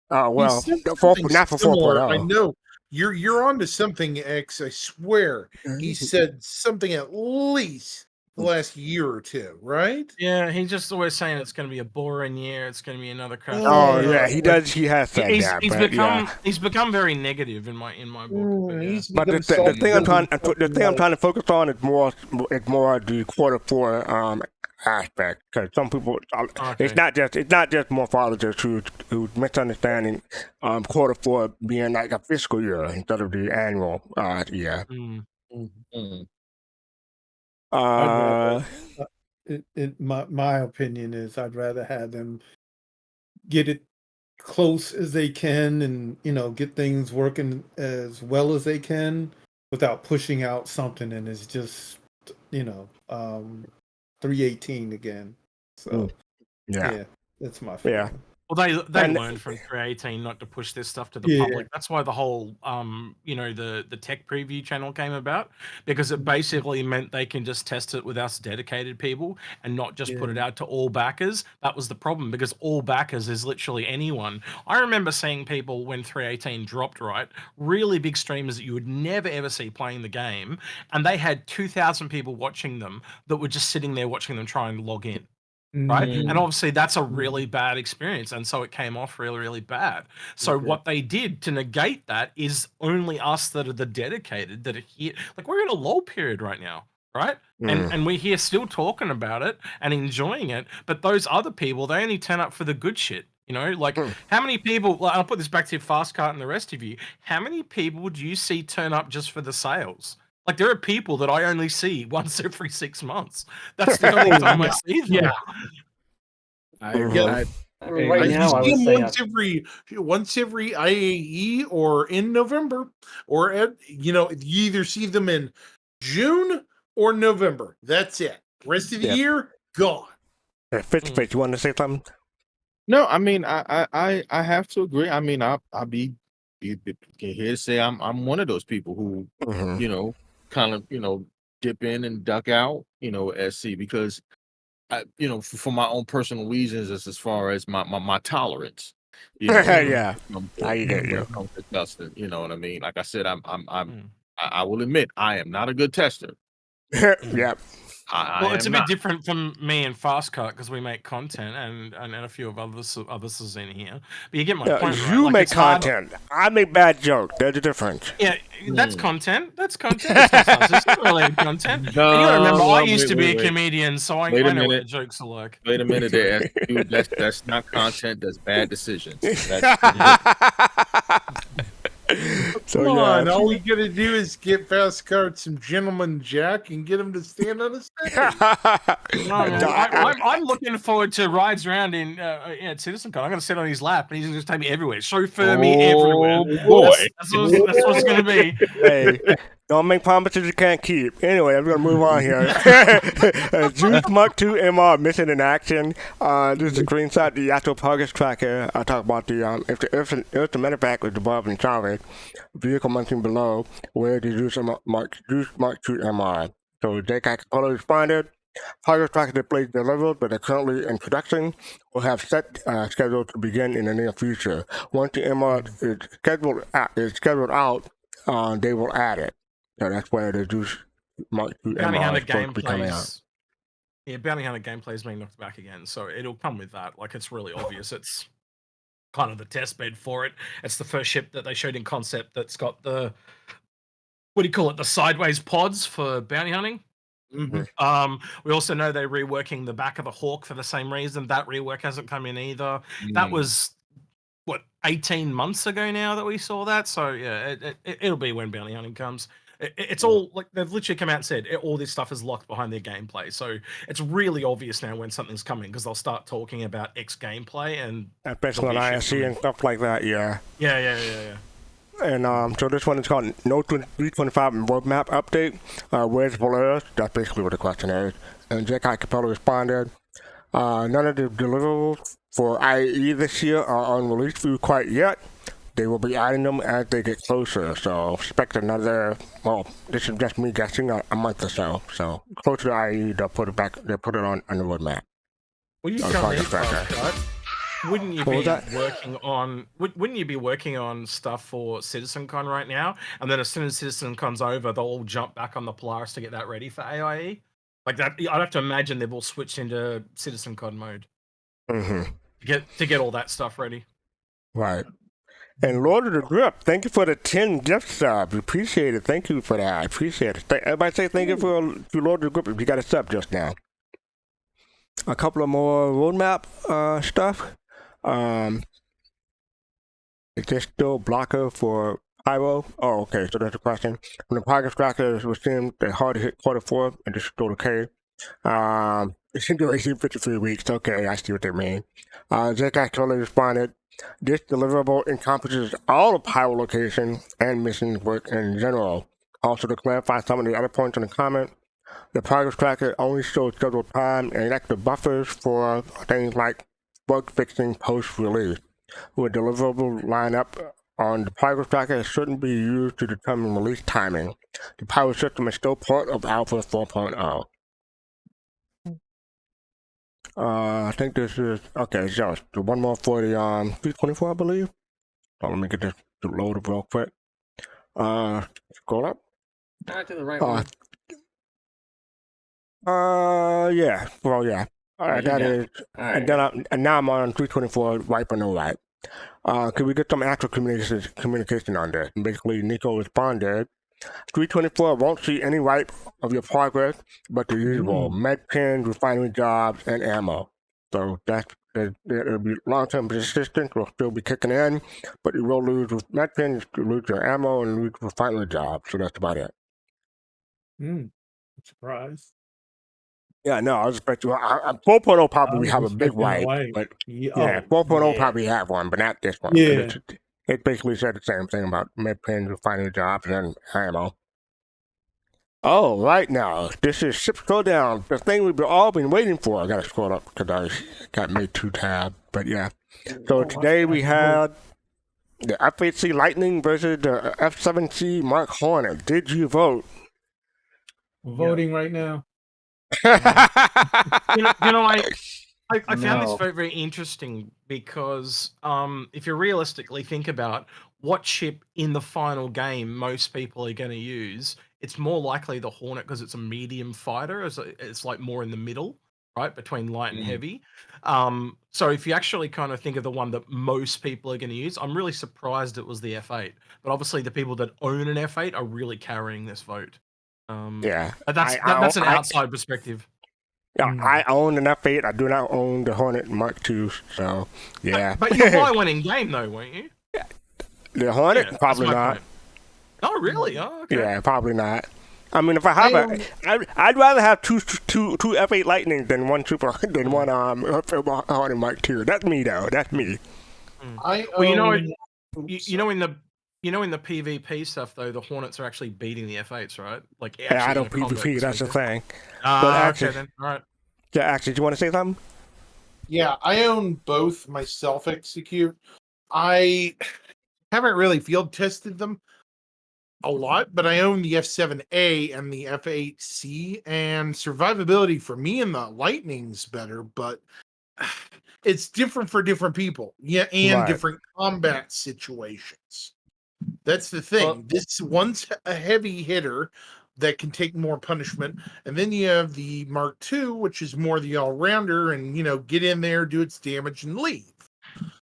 A: Well, not for 4.0.
D: I know you're onto something, X. I swear. He said something at least the last year or two, right?
F: Yeah, he's just always saying it's going to be a boring year. It's going to be another crash.
A: Oh yeah, he does. He has said that.
F: He's become very negative in my book.
A: But the thing I'm trying to focus on is more the quarter four aspect, because some people it's not just more followers who misunderstanding quarter four being like a fiscal year instead of the annual year.
C: My opinion is I'd rather have them get it close as they can and get things working as well as they can without pushing out something and it's just 318 again. So yeah, that's my feeling.
F: Yeah. Well, they learned from 318 not to push this stuff to the public. That's why the whole, the tech preview channel came about, because it basically meant they can just test it with us dedicated people and not just put it out to all backers. That was the problem, because all backers is literally anyone. I remember seeing people when 318 dropped, right? Really big streamers that you would never ever see playing the game, and they had 2,000 people watching them that were just sitting there watching them try and log in. Right. And obviously that's a really bad experience. And so it came off really, really bad. So what they did to negate that is only us that are the dedicated that are here. Like, we're in a lull period right now. Right. And we're here still talking about it and enjoying it. But those other people, they only turn up for the good shit. How many people, I'll put this back to fastcart and the rest of you. How many people do you see turn up just for the sales? Like, there are people that I only see once every 6 months. That's the only time I see them.
D: Yeah.
E: Right now, I would say
D: once every IAE or in November, or you either see them in June or November. That's it. Rest of the year, gone.
A: Face, you want to say something?
B: No, I mean, I have to agree. I mean, I'll be here to say I'm one of those people who, kind of, dip in and duck out, SC, because for my own personal reasons, as far as my tolerance,
A: I get you.
B: Testing, you know what I mean? Like I said, I will admit I am not a good tester.
A: Yep.
F: It's a bit different from me and Fastcart because we make content and a few of others is in here. But you get my point, right?
A: You make content. I make bad jokes. There's a difference.
F: Yeah, that's content. That's content. It's not really content. You gotta remember, I used to be a comedian, so I know what the jokes are like.
B: Wait a minute there. That's not content. That's bad decisions.
A: So,
D: Come on, all we gotta do is get Fastcart some Gentleman Jack and get him to stand on the stage.
F: I'm looking forward to rides around in at CitizenCon. I'm gonna sit on his lap and he's gonna take me everywhere, chauffeur me everywhere.
B: Boy,
F: that's what it's gonna be.
A: Hey, don't make promises you can't keep. Anyway, I'm gonna move on here. Juice Mark 2 MR mission in action. This is a screenshot of the actual progress tracker. I talk about the if the medevac was above and solid, vehicle mentioned below where the Juice Mark 2 MR. So JCAT totally responded. Progress tracker displays delivered, but are currently in production. Will have set scheduled to begin in the near future. Once the MR is scheduled out, they will add it. So that's where the Juice Mark 2 MR is supposed to be coming out.
F: Yeah, Bounty Hunter gameplay is being knocked back again, so it'll come with that. Like, it's really obvious. It's kind of the test bed for it. It's the first ship that they showed in concept that's got the, the sideways pods for bounty hunting. We also know they're reworking the back of the Hawk for the same reason. That rework hasn't come in either. That was what 18 months ago now that we saw that. So yeah, it'll be when Bounty Hunting comes. It's all like they've literally come out and said all this stuff is locked behind their gameplay. So it's really obvious now when something's coming because they'll start talking about X gameplay and
A: especially on ISC and stuff like that. Yeah.
F: Yeah.
A: And so this one is called No 325 Roadmap Update. Where's Polaris? That's basically what the question is. And J.K. Capella responded, none of the deliverables for IE this year are on release view quite yet. They will be adding them as they get closer. So expect another, well, this is just me guessing, a month or so. So closer to IE, they'll put it on the roadmap.
F: Well, you tell me, wouldn't you be working on? Wouldn't you be working on stuff for CitizenCon right now? And then as soon as CitizenCon's over, they'll all jump back on the Polaris to get that ready for AIE. Like that, I'd have to imagine they've all switched into CitizenCon mode to get all that stuff ready.
A: Right. And Lord of the Grip, thank you for the 10 gift subs. Appreciate it. Thank you for that. I appreciate it. Everybody say thank you to Lord of the Grip if you got a sub just now. A couple of more roadmap stuff. Is there still blocker for Pyro? Oh, okay. So that's a question. When the progress tracker was seen, they hard to hit Q4 and just still okay. It seemed to be 53 weeks. Okay, I see what they mean. Zach actually responded, this deliverable encompasses all of Pyro location and mission work in general. Also, to clarify some of the other points in the comment, the progress tracker only shows scheduled time and active buffers for things like bug fixing post-release. With deliverable lineup on the progress tracker, it shouldn't be used to determine release timing. The Pyro system is still part of Alpha 4.0. I think this is okay. So the one more for the 324, I believe. So let me get this to load up real quick. Scroll up.
E: To the right one.
A: Yeah. Well, yeah. All right, that is.
E: Right.
A: And now I'm on 324, right or no right. Can we get some actual communication on this? And basically, Nico responded, 324 won't see any wipe of your progress, but the usual med pins, refinery jobs, and ammo. So it'll be long-term persistence will still be kicking in, but you will lose with med pins, you lose your ammo, and lose refinery jobs. So that's about it.
C: Surprise.
A: Yeah, no, I was expecting 4.0 probably have a big wipe, but yeah, 4.0 probably have one, but not this one.
C: Yeah.
A: It basically said the same thing about med pins, refinery jobs, and ammo. Oh, right now, this is Showdown, the thing we've all been waiting for. I gotta scroll up because I got made 2 tabs, but yeah. So today we had the F8C Lightning versus the F7C Mark Hornet. Did you vote?
C: Voting right now.
F: I found this very, very interesting because if you realistically think about what chip in the final game most people are going to use, it's more likely the Hornet because it's a medium fighter. It's like more in the middle, right, between light and heavy. So if you actually kind of think of the one that most people are going to use, I'm really surprised it was the F8. But obviously the people that own an F8 are really carrying this vote.
A: Yeah,
F: that's an outside perspective.
A: Yeah, I own an F8. I do not own the Hornet Mark II. So yeah,
F: but you buy one in game though, weren't you?
A: Yeah. The Hornet, probably not.
F: Point. Oh really? Oh okay.
A: Yeah, probably not. I mean, if I have I'd rather have two F8 Lightnings than one Hornet Mark II. That's me though. That's me.
F: You know, in the PvP stuff, though, the Hornets are actually beating the F8s, right? Like,
A: yeah, I don't PvP, that's the thing.
F: Okay, then. All right.
A: Yeah, actually, do you want to say something?
D: Yeah, I own both myself, Execute. I haven't really field tested them a lot, but I own the F7A and the F8C, and survivability for me in the Lightning's better, but it's different for different people. Yeah, and different combat situations. That's the thing. Well, this one's a heavy hitter that can take more punishment, and then you have the Mark II, which is more the all-rounder, and get in there, do its damage, and leave.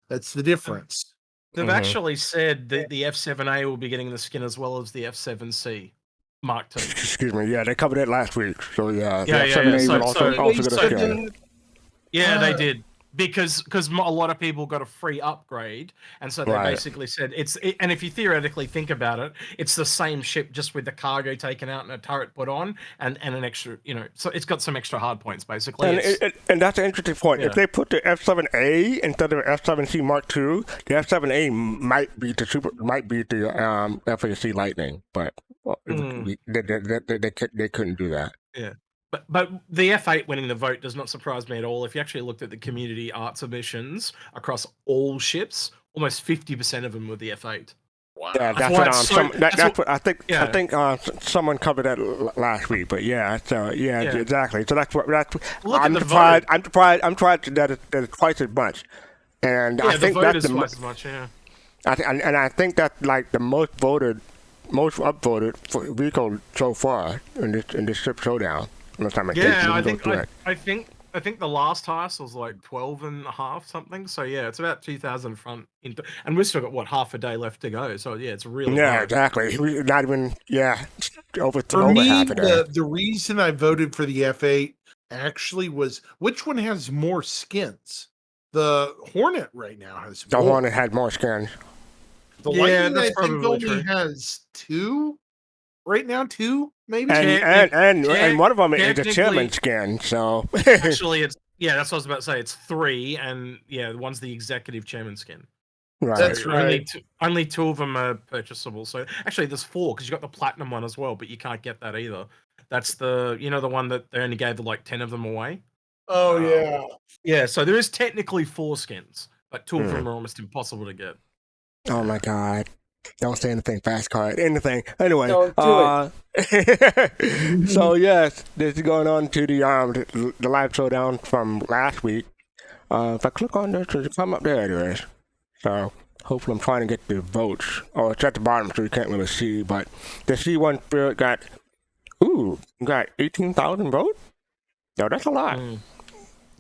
D: That's the difference.
F: They've actually said that the F7A will be getting the skin as well as the F7C Mark II.
A: Excuse me. Yeah, they covered it last week. So yeah, the
F: F7A
A: will also get a skin.
F: Yeah, they did. because a lot of people got a free upgrade, and so they basically said and if you theoretically think about it, it's the same ship just with the cargo taken out and a turret put on and an extra, so it's got some extra hard points basically.
A: And that's an interesting point. If they put the F7A instead of F7C Mark II, the F7A might be the FAC Lightning, but they couldn't do that.
F: Yeah. But the F8 winning the vote does not surprise me at all. If you actually looked at the community art submissions across all ships, almost 50% of them were the F8.
B: Wow.
A: Yeah, that's what I think. Yeah. I think someone covered that last week. But exactly. So that's what. I'm surprised that it's twice as much. And I think that's
F: twice as much. Yeah.
A: I think that's like the most upvoted for vehicle so far in this ship showdown.
F: I think the last highest was like 12 and a half something. So yeah, it's about 2,000 front and we've still got half a day left to go. So yeah, it's really hard.
A: Exactly. Not even over
D: half
A: a day.
D: The reason I voted for the F8 actually was which one has more skins? The Hornet right now has
A: the more. Hornet had more skins.
D: The Lightning I think only has 2 right now. 2. Maybe
A: and one of them is a chairman skin. So
F: actually, that's what I was about to say. It's 3, and one's the executive chairman skin.
A: Right.
D: That's right.
F: Only 2 of them are purchasable. So actually, there's 4 because you got the platinum one as well, but you can't get that either. That's the the one that they only gave 10 of them away.
D: Oh yeah.
F: Yeah. So there is technically 4 skins, but 2 of them are almost impossible to get.
A: Oh my god. Don't say anything, fastcart, anything. Anyway,
E: don't do
A: it. So yes, this is going on to the live showdown from last week. If I click on this, it'll come up there. It is. So hopefully, I'm trying to get the votes. Oh, it's at the bottom, so you can't really see. But the C1 Spirit got 18,000 votes. No, that's a lot.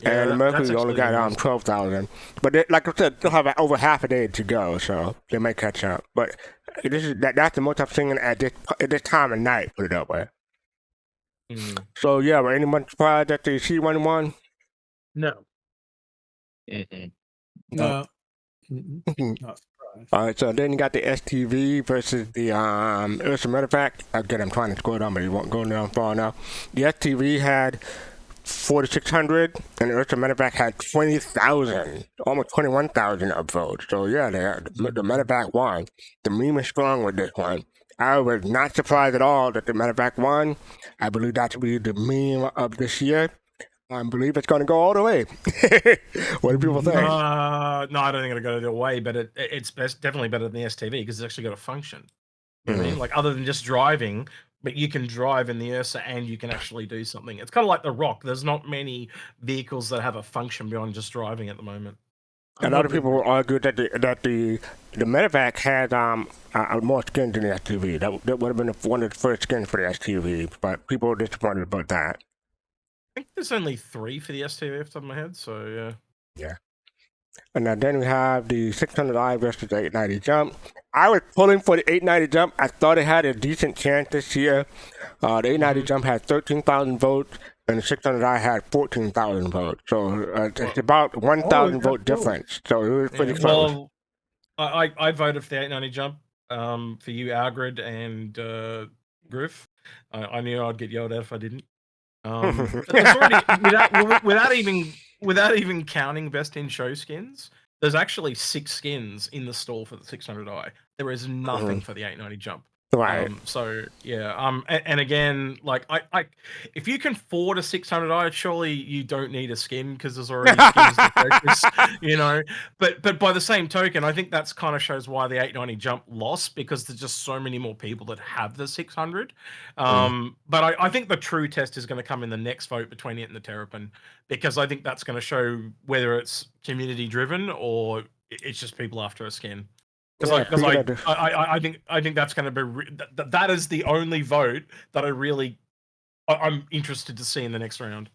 F: Yeah,
A: and Mercury only got 12,000. But like I said, they'll have over half a day to go, so they may catch up. But that's the most I've seen at this time of night, put it that way. So yeah, were anyone surprised that the C1 won?
D: No.
C: No. Not surprised.
A: All right, so then you got the STV versus the Ursa Medevac. Again, I'm trying to scroll down, but you won't go down far enough. The STV had 4,600, and the Ursa Medevac had 20,000, almost 21,000 upvotes. So yeah, the Medevac won. The meme is strong with this one. I was not surprised at all that the Medevac won. I believe that to be the meme of this year. I believe it's going to go all the way. What do people think?
F: No, I don't think it'll go the way, but it's definitely better than the STV because it's actually got a function. You know what I mean? Like other than just driving, but you can drive in the Ursa and you can actually do something. It's kind of like the Rock. There's not many vehicles that have a function beyond just driving at the moment.
A: A lot of people will argue that the Medevac had more skins than the STV. That would have been one of the first skins for the STV, but people were disappointed about that.
F: I think there's only 3 for the STV off the top of my head, so yeah.
A: Yeah. And then we have the 600i versus the 890 jump. I was pulling for the 890 jump. I thought it had a decent chance this year. The 890 jump had 13,000 votes, and the 600i had 14,000 votes. So it's about 1,000 vote difference. So it was pretty close.
F: Well, I voted for the 890 jump for you, Algrid and Griff. I knew I'd get yelled at if I didn't. It's already, without even counting best in show skins, there's actually 6 skins in the store for the 600i. There is nothing for the 890 jump.
A: Right.
F: So yeah. And again, like I if you can afford a 600i, surely you don't need a skin because there's already skins to purchase, But by the same token, I think that's kind of shows why the 890 jump lost because there's just so many more people that have the 600. But I think the true test is going to come in the next vote between it and the Terrapin because I think that's going to show whether it's community driven or it's just people after a skin. Because I think that's going to be that is the only vote that I'm interested to see in the next round.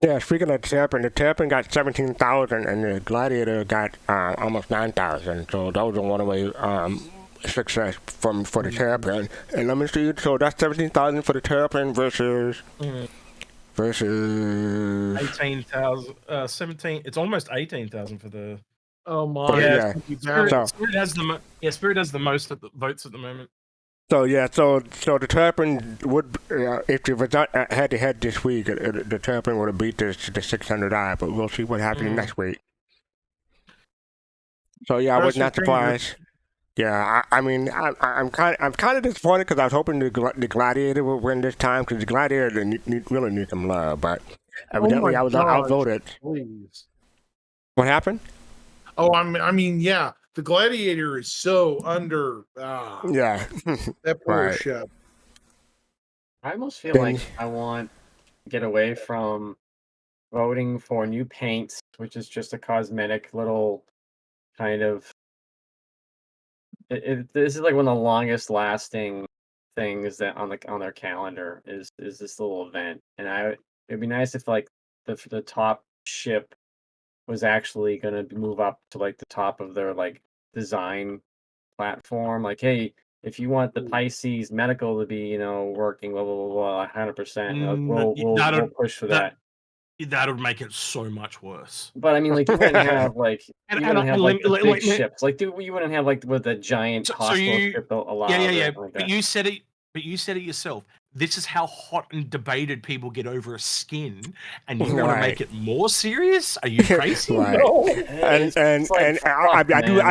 A: Yeah, speaking of the Terrapin got 17,000 and the Gladiator got almost 9,000. So that was a one-way success for the Terrapin. And let me see, so that's 17,000 for the Terrapin versus versus
F: 18,000, 17. It's almost 18,000 for the.
D: Oh my!
A: Yeah.
F: Spirit has the Spirit has the most votes at the moment.
A: So the Terrapin would, if it was not head to head this week, the Terrapin would have beat the 600i, but we'll see what happens next week. So yeah, I was not surprised. Yeah, I'm kind of disappointed because I was hoping the Gladiator would win this time because the Gladiator really needs some love, but evidently I was outvoted.
D: Please.
A: What happened?
D: Oh, I mean, yeah, the Gladiator is so under.
A: Yeah,
D: that poor
A: right.
D: ship.
E: I almost feel like I want to get away from voting for new paints, which is just a cosmetic little kind of. This is like one of the longest lasting things that on their calendar is this little event, and it'd be nice if like the top ship was actually going to move up to like the top of their like design platform. Like, hey, if you want the Pisces medical to be working blah blah blah 100%, we'll push for that.
F: That would make it so much worse.
E: But I mean, like, you wouldn't have like the big ships. Like, you wouldn't have like with a giant hospital ship allowed.
F: Yeah.
E: Like
F: but you said it. But you said it yourself. This is how hot and debated people get over a skin, and you want to make it more serious? Are you crazy?
A: Right.
E: No.
A: I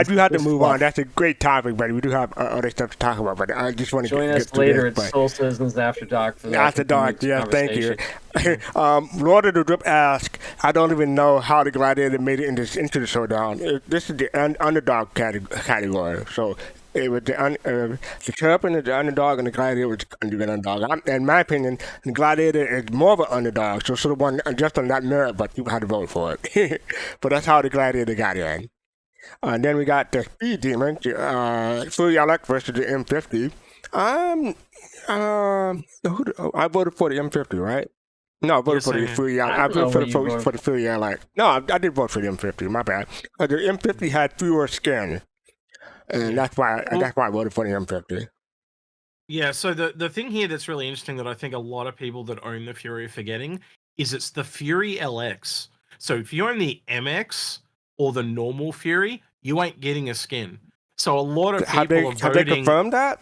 A: do have to move on. That's a great topic, but we do have other stuff to talk about. But I just want to
E: join us later at Soul Citizens After Dark for
A: After Dark. Yeah, thank you. Lord of the Drip asks, I don't even know how the Gladiator made it into the Showdown. This is the underdog category. So. It was the Terrapin is the underdog, and the Gladiator was the underdog. In my opinion, the Gladiator is more of an underdog, so sort of one just on that merit, but people had to vote for it. But that's how the Gladiator got in. And then we got the Speed Demon, Fury Alec versus the M50. I voted for the M50, right? No, I voted for the Fury Alec. I voted for the Fury Alec. No, I did vote for the M50. My bad. The M50 had fewer skin. And that's why I voted for the M50.
F: Yeah, so the thing here that's really interesting that I think a lot of people that own the Fury are forgetting is it's the Fury LX. So if you own the MX or the normal Fury, you ain't getting a skin. So a lot of people are voting.
A: Have they confirmed that?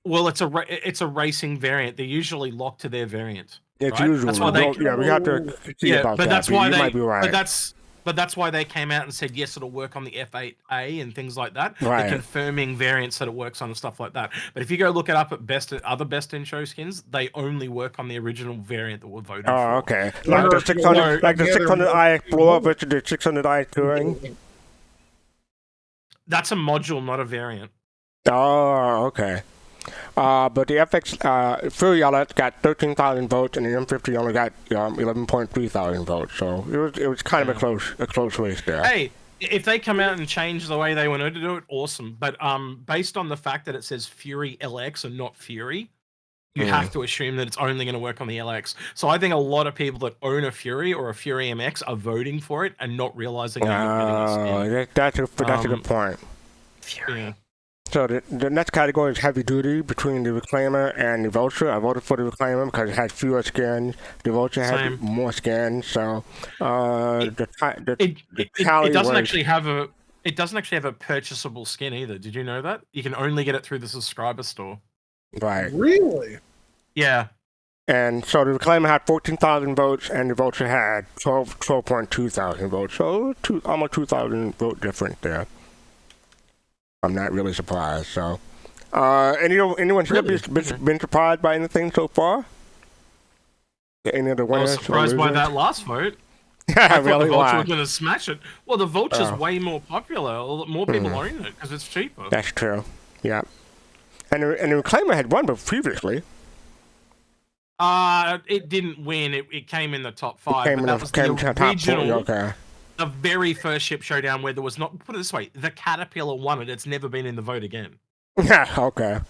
F: Well, it's a racing variant. They're usually locked to their variant.
A: It's
F: right?
A: usual.
F: That's why
A: we have to see about that.
F: That's why
A: you might be right.
F: But that's why they came out and said, yes, it'll work on the F8A and things like that.
A: Right.
F: They're confirming variants that it works on and stuff like that. But if you go look it up at other Best in Show skins, they only work on the original variant that we're voting for.
A: Oh, okay. Like the 600i Explorer versus the 600i Touring?
F: That's a module, not a variant.
A: Oh, okay. But the FX Fury Outlet got 13,000 votes, and the M50 only got 11.3 thousand votes. So it was kind of a close race there.
F: Hey, if they come out and change the way they wanted to do it, awesome. But based on the fact that it says Fury LX and not Fury, you have to assume that it's only going to work on the LX. So I think a lot of people that own a Fury or a Fury MX are voting for it and not realizing
A: that's a good point.
E: Fury.
F: Yeah.
A: So the next category is heavy duty between the Reclaimer and the Vulture. I voted for the Reclaimer because it had fewer skins. The Vulture had more skins. So
F: it doesn't actually have a purchasable skin either. Did you know that? You can only get it through the subscriber store.
A: Right.
D: Really?
F: Yeah.
A: And so the Reclaimer had 14,000 votes, and the Vulture had 12.2 thousand votes. So almost 2,000 vote difference there. I'm not really surprised. So, anyone here been surprised by anything so far? Any of the winners?
F: I was surprised by that last vote.
A: I
F: thought
A: really
F: the Vulture was going to smash it. Well, the Vulture's way more popular. More people own it because it's cheaper.
A: That's true. Yeah. And the Reclaimer had won previously.
F: It didn't win. It came in the top 5. That was the original.
A: Okay.
F: The very first ship showdown where there was not. Put it this way: the Caterpillar won it. It's never been in the vote again.
A: Yeah. Okay.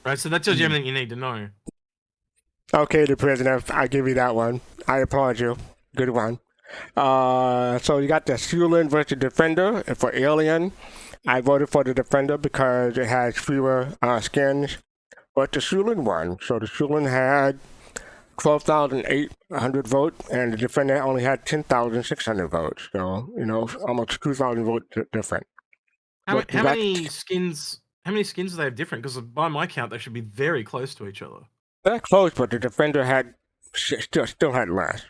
F: Right. So that tells you everything you need to know.
A: Okay, the prisoner. I give you that one. I applaud you. Good one. So you got the Sulin versus Defender for Alien. I voted for the Defender because it has fewer skins, but the Sulin won. So the Sulin had 12,800 votes, and the Defender only had 10,600 votes. So, almost 2,000 votes different.
F: How many skins? How many skins do they have different? Because by my count, they should be very close to each other.
A: They're close, but the Defender had still had less.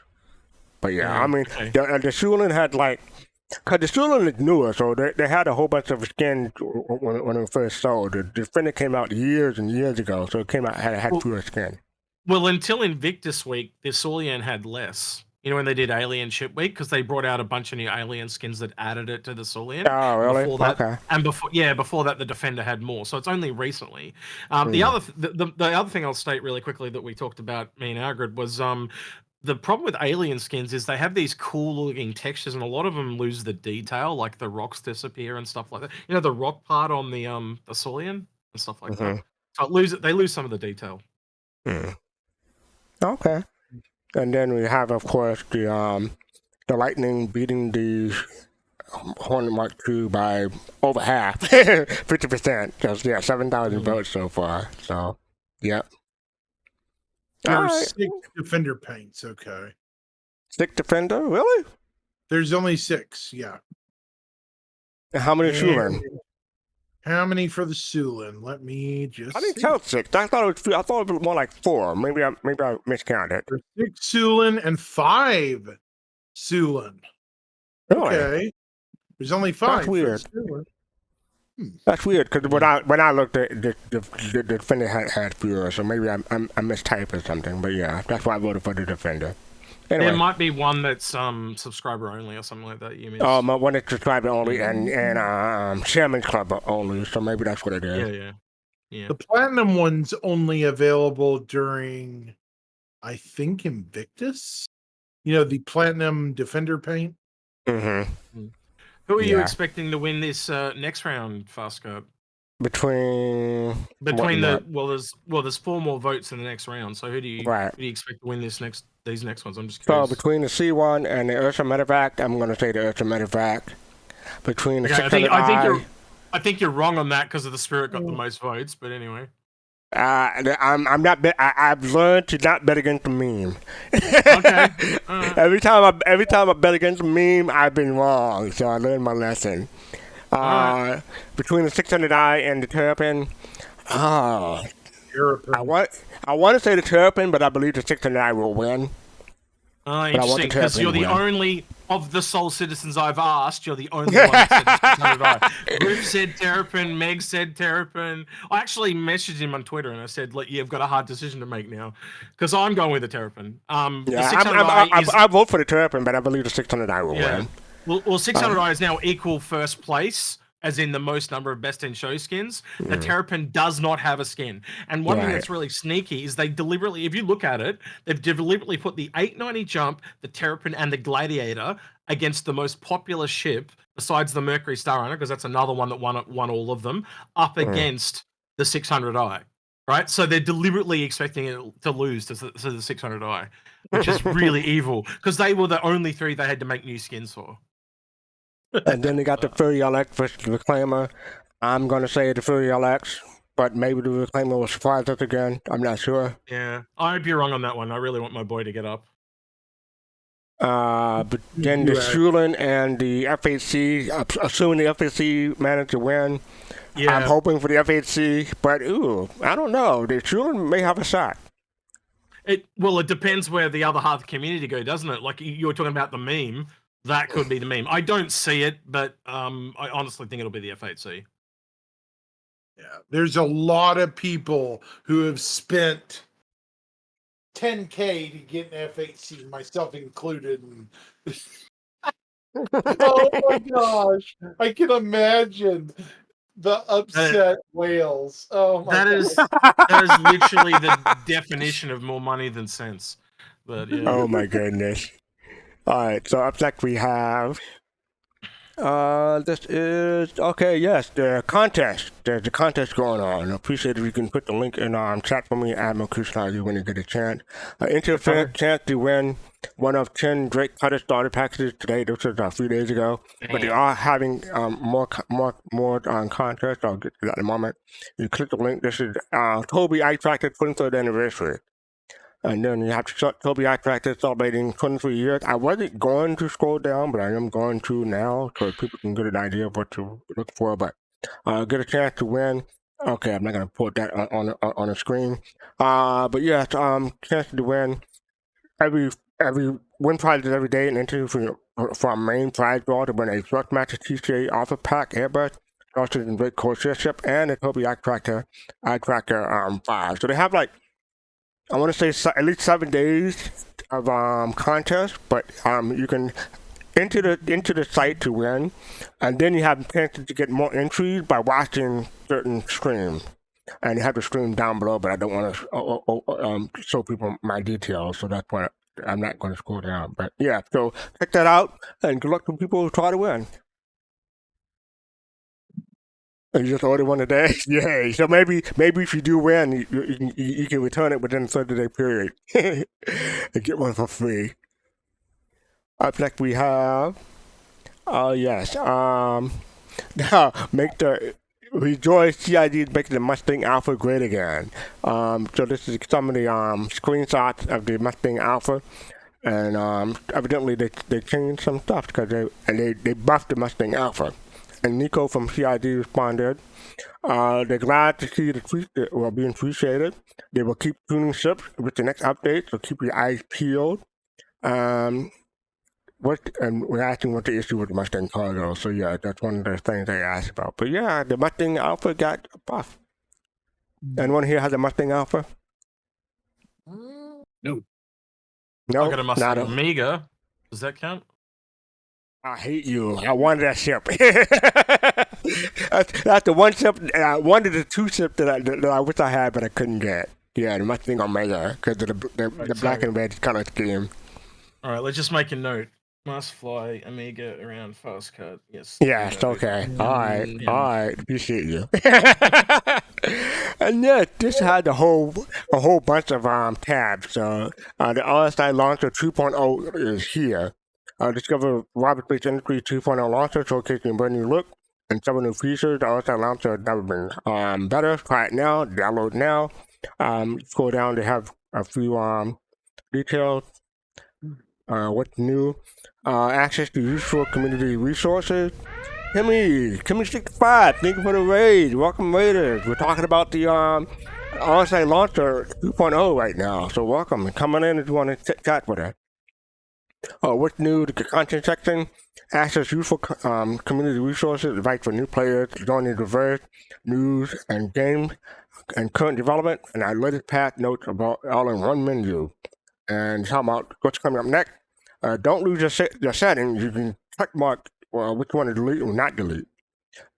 A: But yeah,
F: okay.
A: the Showdown had because the Showdown is newer, so they had a whole bunch of skins when it first sold. The Defender came out years and years ago, so it came out had fewer skins.
F: Well, until Invictus Week, the Solean had less. When they did Alien Ship Week, because they brought out a bunch of new Alien skins that added it to the Solean.
A: Oh, really?
F: Okay. And before that, the Defender had more. So it's only recently. The other thing I'll state really quickly that we talked about, me and Agrid, was the problem with Alien skins is they have these cool looking textures, and a lot of them lose the detail, like the rocks disappear and stuff like that. The rock part on the Solean and stuff like that. So they lose some of the detail.
A: Okay. And then we have, of course, the Lightning beating the Hornet Mark II by over half, 50%. Because 7,000 votes so far. So, yep.
D: There are 6 Defender paints. Okay.
A: 6 Defender, really?
D: There's only 6. Yeah.
A: And how many Showdown?
D: How many for the Solean? Let me just.
A: I didn't count 6. I thought it was more like 4. Maybe I miscounted.
D: There's 6 Solean and 5 Solean.
A: Really?
D: Okay. There's only 5.
A: That's weird. That's weird because when I looked at the Defender had fewer, so maybe I mistyped or something. But yeah, that's why I voted for the Defender. Anyway.
F: There might be one that's subscriber only or something like that. You missed.
A: Oh, my one is subscriber only and Chairman's Club only. So maybe that's what it is.
F: Yeah.
D: The Platinum one's only available during, I think, Invictus. The Platinum Defender paint.
A: Mm-hmm.
F: Who are you expecting to win this next round, fastcart?
A: Between
F: there's 4 more votes in the next round. So who do you expect to win these next ones? I'm just curious.
A: So between the C1 and the Ursa Medevac, I'm going to say the Ursa Medevac. Between the 600i,
F: I think you're wrong on that because of the Spirit got the most votes. But anyway,
A: I'm not. I've learned to not bet against the meme.
F: Okay.
A: Every time I bet against the meme, I've been wrong. So I learned my lesson. Between the 600i and the Terrapin, I want to say the Terrapin, but I believe the 600i will win.
F: Interesting, because you're the only of the Soul Citizens I've asked. You're the only one that said 600i. Griff said Terrapin, Meg said Terrapin. I actually messaged him on Twitter and I said, you've got a hard decision to make now, because I'm going with the Terrapin.
A: I vote for the Terrapin, but I believe the 600i will win.
F: Well, 600i is now equal first place, as in the most number of best in show skins. The Terrapin does not have a skin. And one thing that's really sneaky is they deliberately, if you look at it, they've deliberately put the 890 Jump, the Terrapin, and the Gladiator against the most popular ship, besides the Mercury Star Runner, because that's another one that won all of them, up against the 600i. Right? So they're deliberately expecting it to lose to the 600i, which is really evil, because they were the only 3 they had to make new skins for.
A: And then they got the Fury LX versus the Reclaimer. I'm going to say the Fury LX, but maybe the Reclaimer will surprise us again. I'm not sure.
F: Yeah, I hope you're wrong on that one. I really want my boy to get up.
A: But then the Showdown and the FHC, assuming the FHC managed to win. Yeah. I'm hoping for the FHC, but I don't know. The Showdown may have a shot.
F: It depends where the other half of the community go, doesn't it? Like you were talking about the meme. That could be the meme. I don't see it, but I honestly think it'll be the FHC.
D: Yeah, there's a lot of people who have spent $10K to get an FHC, myself included. Oh my gosh, I can imagine the upset whales. Oh my!
F: That is literally the definition of more money than sense. But yeah.
A: Oh my goodness. All right, so up next we have, this is, the contest. There's a contest going on. I appreciate if you can put the link in chat for me, ATMO Kusanagi, when you get a chance. Enter a fair chance to win one of 10 Drake Cutter starter packages today. This was a few days ago, but they are having more contests. I'll get to that in a moment. You click the link. This is Toby Ice Factor 23rd anniversary. And then you have Toby Attractor celebrating 23 years. I wasn't going to scroll down, but I am going to now so people can get an idea of what to look for. But get a chance to win. Okay, I'm not going to put that on the screen. But yeah, chance to win. Every win prizes every day and enter for our main prize draw to win a Truck Master TCA Alpha Pack Airbus, also in Great Corsair Ship, and a Toby Attractor 5. So they have like, I want to say at least 7 days of contest, but you can enter the site to win, and then you have chances to get more entries by watching certain streams. And you have to stream down below, but I don't want to show people my details, so that's why I'm not going to scroll down. But yeah, so check that out, and good luck to people who try to win. And you just order one a day? Yay. So maybe if you do win, you can return it within a 30-day period and get one for free. Up next we have, yes, now make the Rejoice CID making the Mustang Alpha great again. So this is some of the screenshots of the Mustang Alpha, and evidently they changed some stuff because they buffed the Mustang Alpha. And Nico from CID responded, they're glad to see the tweet being appreciated. They will keep tuning ships with the next update, so keep your eyes peeled. And we're asking what the issue with the Mustang cargo. So yeah, that's one of the things they asked about. But yeah, the Mustang Alpha got a buff. Anyone here has a Mustang Alpha?
B: No.
A: No,
F: I got a Mustang Omega. Does that count?
A: I hate you. I wanted that ship. that's the one ship. I wanted the two ships that I wish I had, but I couldn't get. Yeah, the Mustang Omega because of the black and red color scheme.
F: All right, let's just make a note. Must fly Omega around fastcart. Yes.
A: Yeah, it's okay. All right. Appreciate you. And yeah, this had a whole bunch of tabs. So the RSI Launcher 2.0 is here. Discover Robert Space Industry 2.0 launcher, showcasing a brand new look and several new features. The RSI launcher has never been better. Try it now. Download now. Scroll down. They have a few details. What's new? Access to useful community resources. Kimmy65, thank you for the raid. Welcome, Raiders. We're talking about the RSI launcher 2.0 right now. So welcome. Come on in if you want to chat with us. What's new? The content section. Access useful community resources. Advice for new players. Joining diverse news and games and current development. And our latest patch notes about all in one menu. And talking about what's coming up next. Don't lose your settings. You can check mark which one to delete or not delete.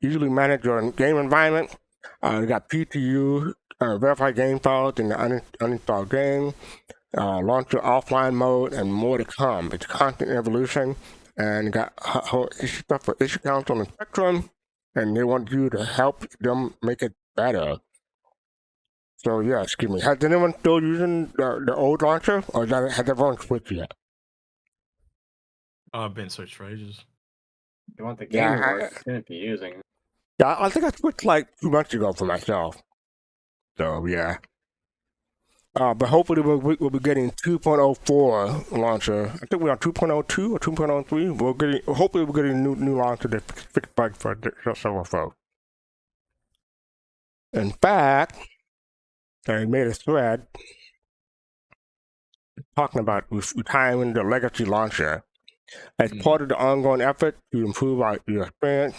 A: Easily manage your game environment. You got PTU, verify game files in the uninstalled game. Launch your offline mode, and more to come. It's constant evolution, and you got stuff for issue counts on the Spectrum, and they want you to help them make it better. So yeah, excuse me. Has anyone still using the old launcher, or has everyone switched yet?
F: I've been switched for ages.
E: You want the game to work, you shouldn't be using.
A: Yeah, I think I switched like 2 months ago for myself. So yeah. But hopefully we'll be getting 2.04 launcher. I think we're on 2.02 or 2.03. Hopefully we're getting a new launcher to fix bugs for several folks. In fact, I made a thread talking about retiring the legacy launcher. As part of the ongoing effort to improve your experience,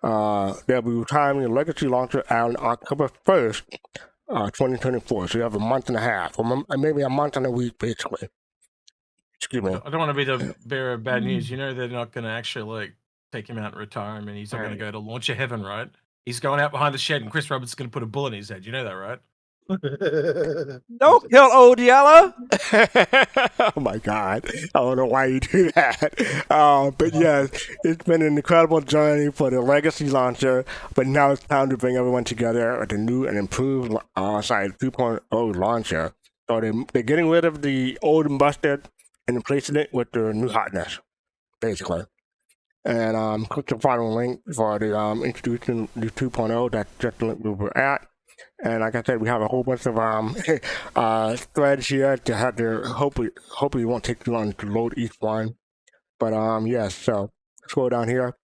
A: they'll be retiring the legacy launcher on October 1st, 2024. So you have a month and a half, or maybe a month and a week, basically. Excuse me.
F: I don't want to be the bearer of bad news. You know they're not going to actually take him out in retirement. He's not going to go to launcher heaven, right? He's going out behind the shed, and Chris Roberts is going to put a bullet in his head. You know that, right?
A: Don't kill old Yellow. Oh my God, I don't know why you do that. But yes, it's been an incredible journey for the legacy launcher, but now it's time to bring everyone together with a new and improved 2.0 launcher. So they're getting rid of the old and busted and replacing it with the new hotness, basically. And click the final link for the introducing the 2.0. That's just the link we were at. And like I said, we have a whole bunch of threads here to have to hopefully it won't take too long to load each one. But yes, so scroll down here.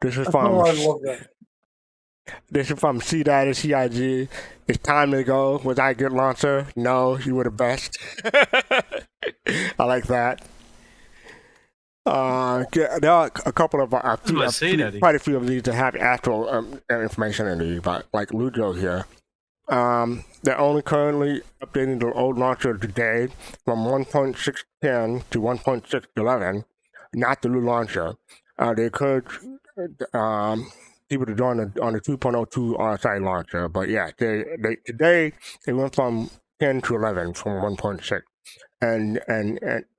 A: This is from
G: I love that.
A: This is from C Daddy CIG. It's time to go. Was I a good launcher? No, you were the best. I like that. There are a couple of quite a few of these that have actual information in these, but like Lujo here. They're only currently updating the old launcher today from 1.610 to 1.611, not the new launcher. They encourage people to join on the 2.02 RSI launcher, but yeah, they today they went from 10 to 11 from 1.6, and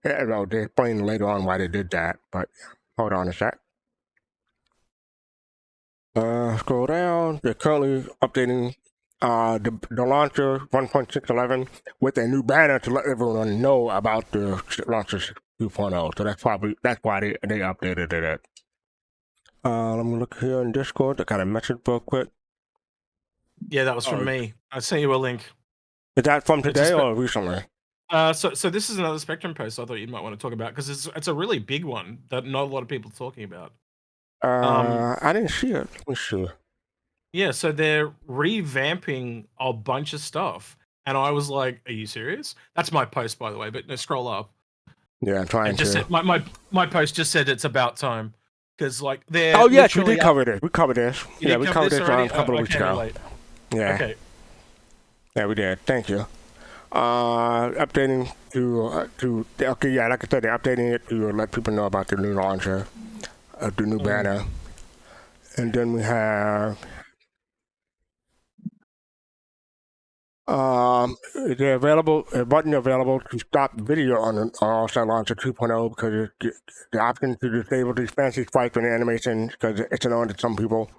A: you know, they explain later on why they did that. But hold on a sec. Scroll down. They're currently updating the launcher 1.611 with a new banner to let everyone know about the launcher 2.0. So that's why they updated it. Let me look here in Discord. I got a message real quick.
F: Yeah, that was from me. I sent you a link.
A: Is that from today or recently?
F: So this is another Spectrum post I thought you might want to talk about because it's a really big one that not a lot of people are talking about.
A: I didn't see it. Let me see.
F: Yeah, so they're revamping a bunch of stuff, and I was like, "Are you serious?" That's my post, by the way. But no, scroll up.
A: Yeah, I'm trying to.
F: Said, my post just said it's about time because like they're.
A: Oh yes, we did cover this. We covered this. Yeah, we covered this a couple of weeks ago.
F: Late.
A: Yeah.
F: Okay.
A: Yeah, we did. Thank you. Updating to okay, yeah, like I said, they're updating it to let people know about the new launcher, the new banner, and then we have they're available. A button available to stop video on RSI Launcher 2.0 because the option to disable these fancy spikes in the animation because it's annoying to some people.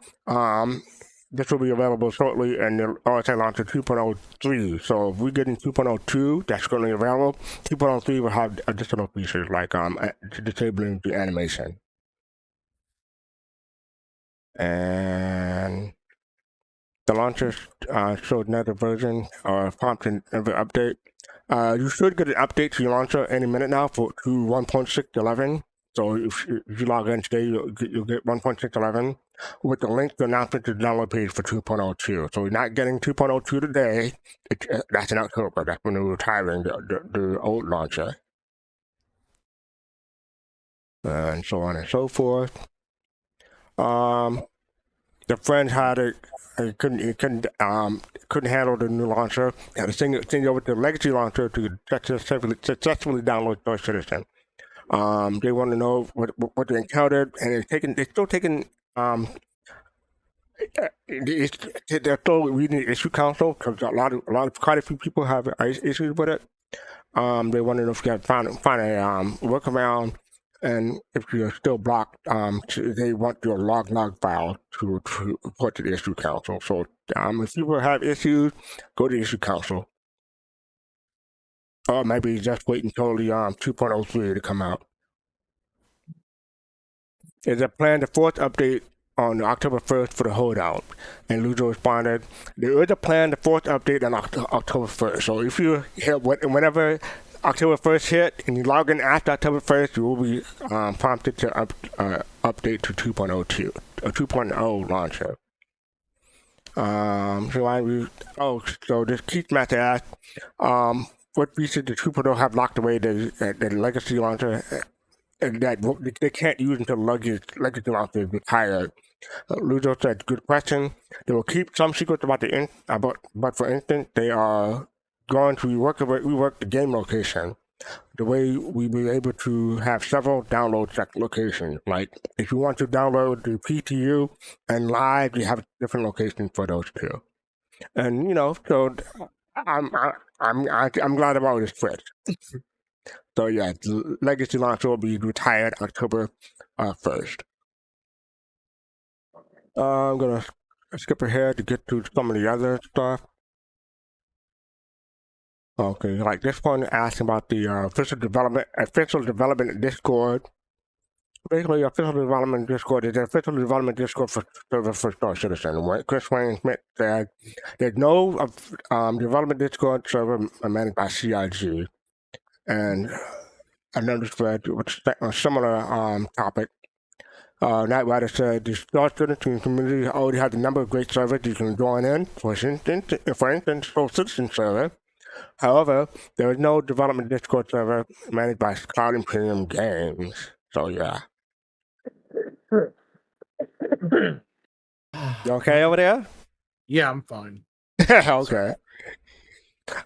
A: This will be available shortly in the RSI Launcher 2.03. So if we get in 2.02, that's currently available. 2.03 will have additional features like disabling the animation. And the launcher showed another version or prompted another update. You should get an update to your launcher any minute now to 1.611. So if you log in today, you'll get 1.611 with the link to announcement to the download page for 2.02. So you're not getting 2.02 today. That's in October. That's when they're retiring the old launcher. And so on and so forth. The friends had it. It couldn't handle the new launcher. Had to send it over to the legacy launcher to successfully download Third Citizen. They want to know what they encountered, and they're still taking they're still reading the issue council because quite a few people have issues with it. They want to know if you can find a workaround, and if you're still blocked, they want your log file to report to the issue council. So if people have issues, go to the issue council. Or maybe just wait until the 2.03 to come out. There's a plan to force update on October 1st for the holdout. And Lujo responded, there is a plan to force update on October 1st. So if you hit whenever October 1st hit and you log in after October 1st, you will be prompted to update to 2.02, a 2.0 launcher. So this Keith Master asked, what features the 2.0 have locked away the legacy launcher that they can't use until legacy launcher is retired? Lujo said, good question. They will keep some secrets about but for instance, they are going to rework the game location. The way we be able to have several download locations. Like if you want to download the PTU and live, you have different locations for those two. And so I'm glad about this switch. So yeah, the legacy launcher will be retired October 1st. I'm gonna skip ahead to get to some of the other stuff. Okay, like this one asking about the official development Discord. basically official development Discord is the official development Discord for server for Star Citizen. What Chris Wayne Smith said, there's no development Discord server managed by CIG. And another thread with a similar topic. Night Rider said the Star Citizen community already has a number of great servers you can join in. For instance, Soul Citizen server. However, there is no development Discord server managed by Cloud Imperium Games. So yeah. You okay over there?
D: Yeah, I'm fine.
A: Okay.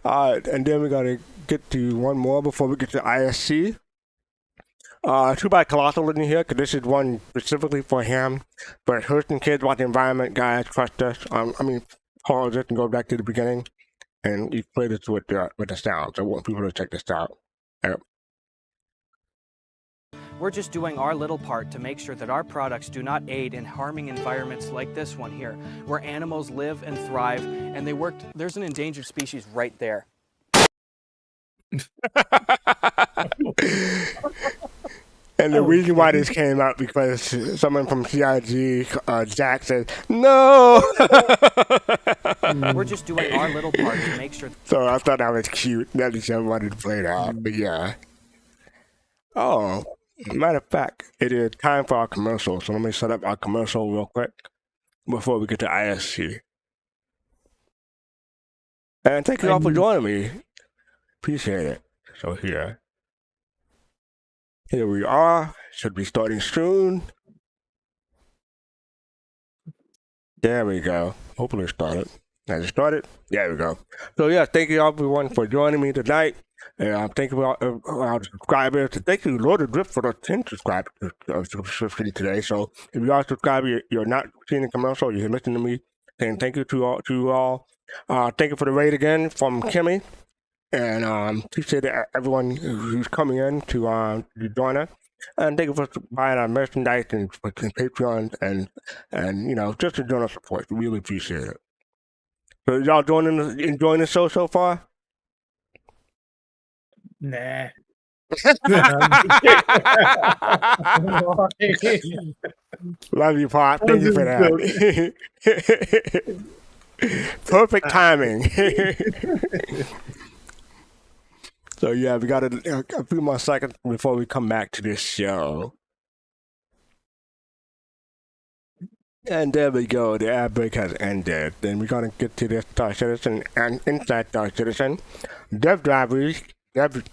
A: And then we gotta get to one more before we get to ISC. Too bad Colossal isn't here, because this is one specifically for him. But Hurston Kids about the environment, guys, trust us. Pause it and go back to the beginning. And you play this with the sounds. I want people to check this out. Yep.
G: We're just doing our little part to make sure that our products do not aid in harming environments like this one here, where animals live and thrive, and they work. There's an endangered species right there.
A: And the reason why this came out because someone from CIG, Jack, said, no!
G: We're just doing our little part to make sure.
A: So I thought that was cute. That is I wanted to play that, but yeah. Oh, matter of fact, it is time for our commercial. So let me set up our commercial real quick before we get to ISC. And thank you all for joining me. Appreciate it. So here we are. Should be starting soon. There we go. Hopefully it started. Has it started? There we go. So yeah, thank you everyone for joining me tonight. Thank you our subscribers. Thank you Lord of Drift for the 10 subscribers today. So if you are a subscriber, you're not seeing the commercial, you're listening to me saying thank you to you all. Thank you for the raid again from Kimmy. And appreciate everyone who's coming in to join us. And thank you for buying our merchandise and Patreon and you know, just to join our support. We really appreciate it. So y'all enjoying the show so far?
C: Nah.
A: Love you, Pop. Thank you for that. Perfect timing. So yeah, we got a few more seconds before we come back to this show. And there we go, the ad break has ended. Then we're gonna get to this Star Citizen and inside Star Citizen. Dev Diary, Gavin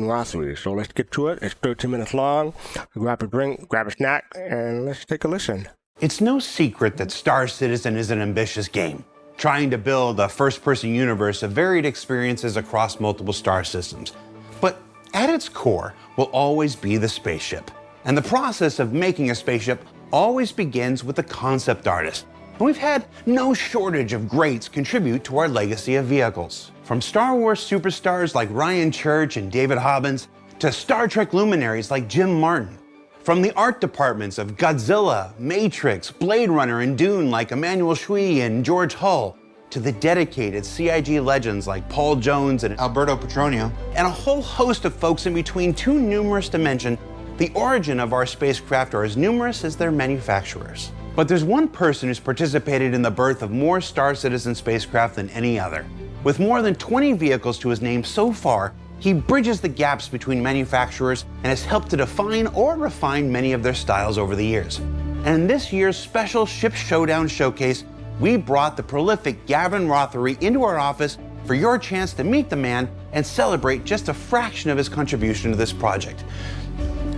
A: Rothery. So let's get to it. It's 13 minutes long. Grab a drink, grab a snack, and let's take a listen.
H: It's no secret that Star Citizen is an ambitious game, trying to build a first-person universe of varied experiences across multiple star systems. But at its core will always be the spaceship. And the process of making a spaceship always begins with the concept artist. And we've had no shortage of greats contribute to our legacy of vehicles. From Star Wars superstars like Ryan Church and David Hobbins, to Star Trek luminaries like Jim Martin. From the art departments of Godzilla, Matrix, Blade Runner, and Dune like Emmanuel Shui and George Hull, to the dedicated CIG legends like Paul Jones and Alberto Petronio, and a whole host of folks in between too numerous to mention, the origin of our spacecraft are as numerous as their manufacturers. But there's one person who's participated in the birth of more Star Citizen spacecraft than any other. With more than 20 vehicles to his name so far, he bridges the gaps between manufacturers and has helped to define or refine many of their styles over the years. And in this year's special Ship Showdown showcase, we brought the prolific Gavin Rothery into our office for your chance to meet the man and celebrate just a fraction of his contribution to this project.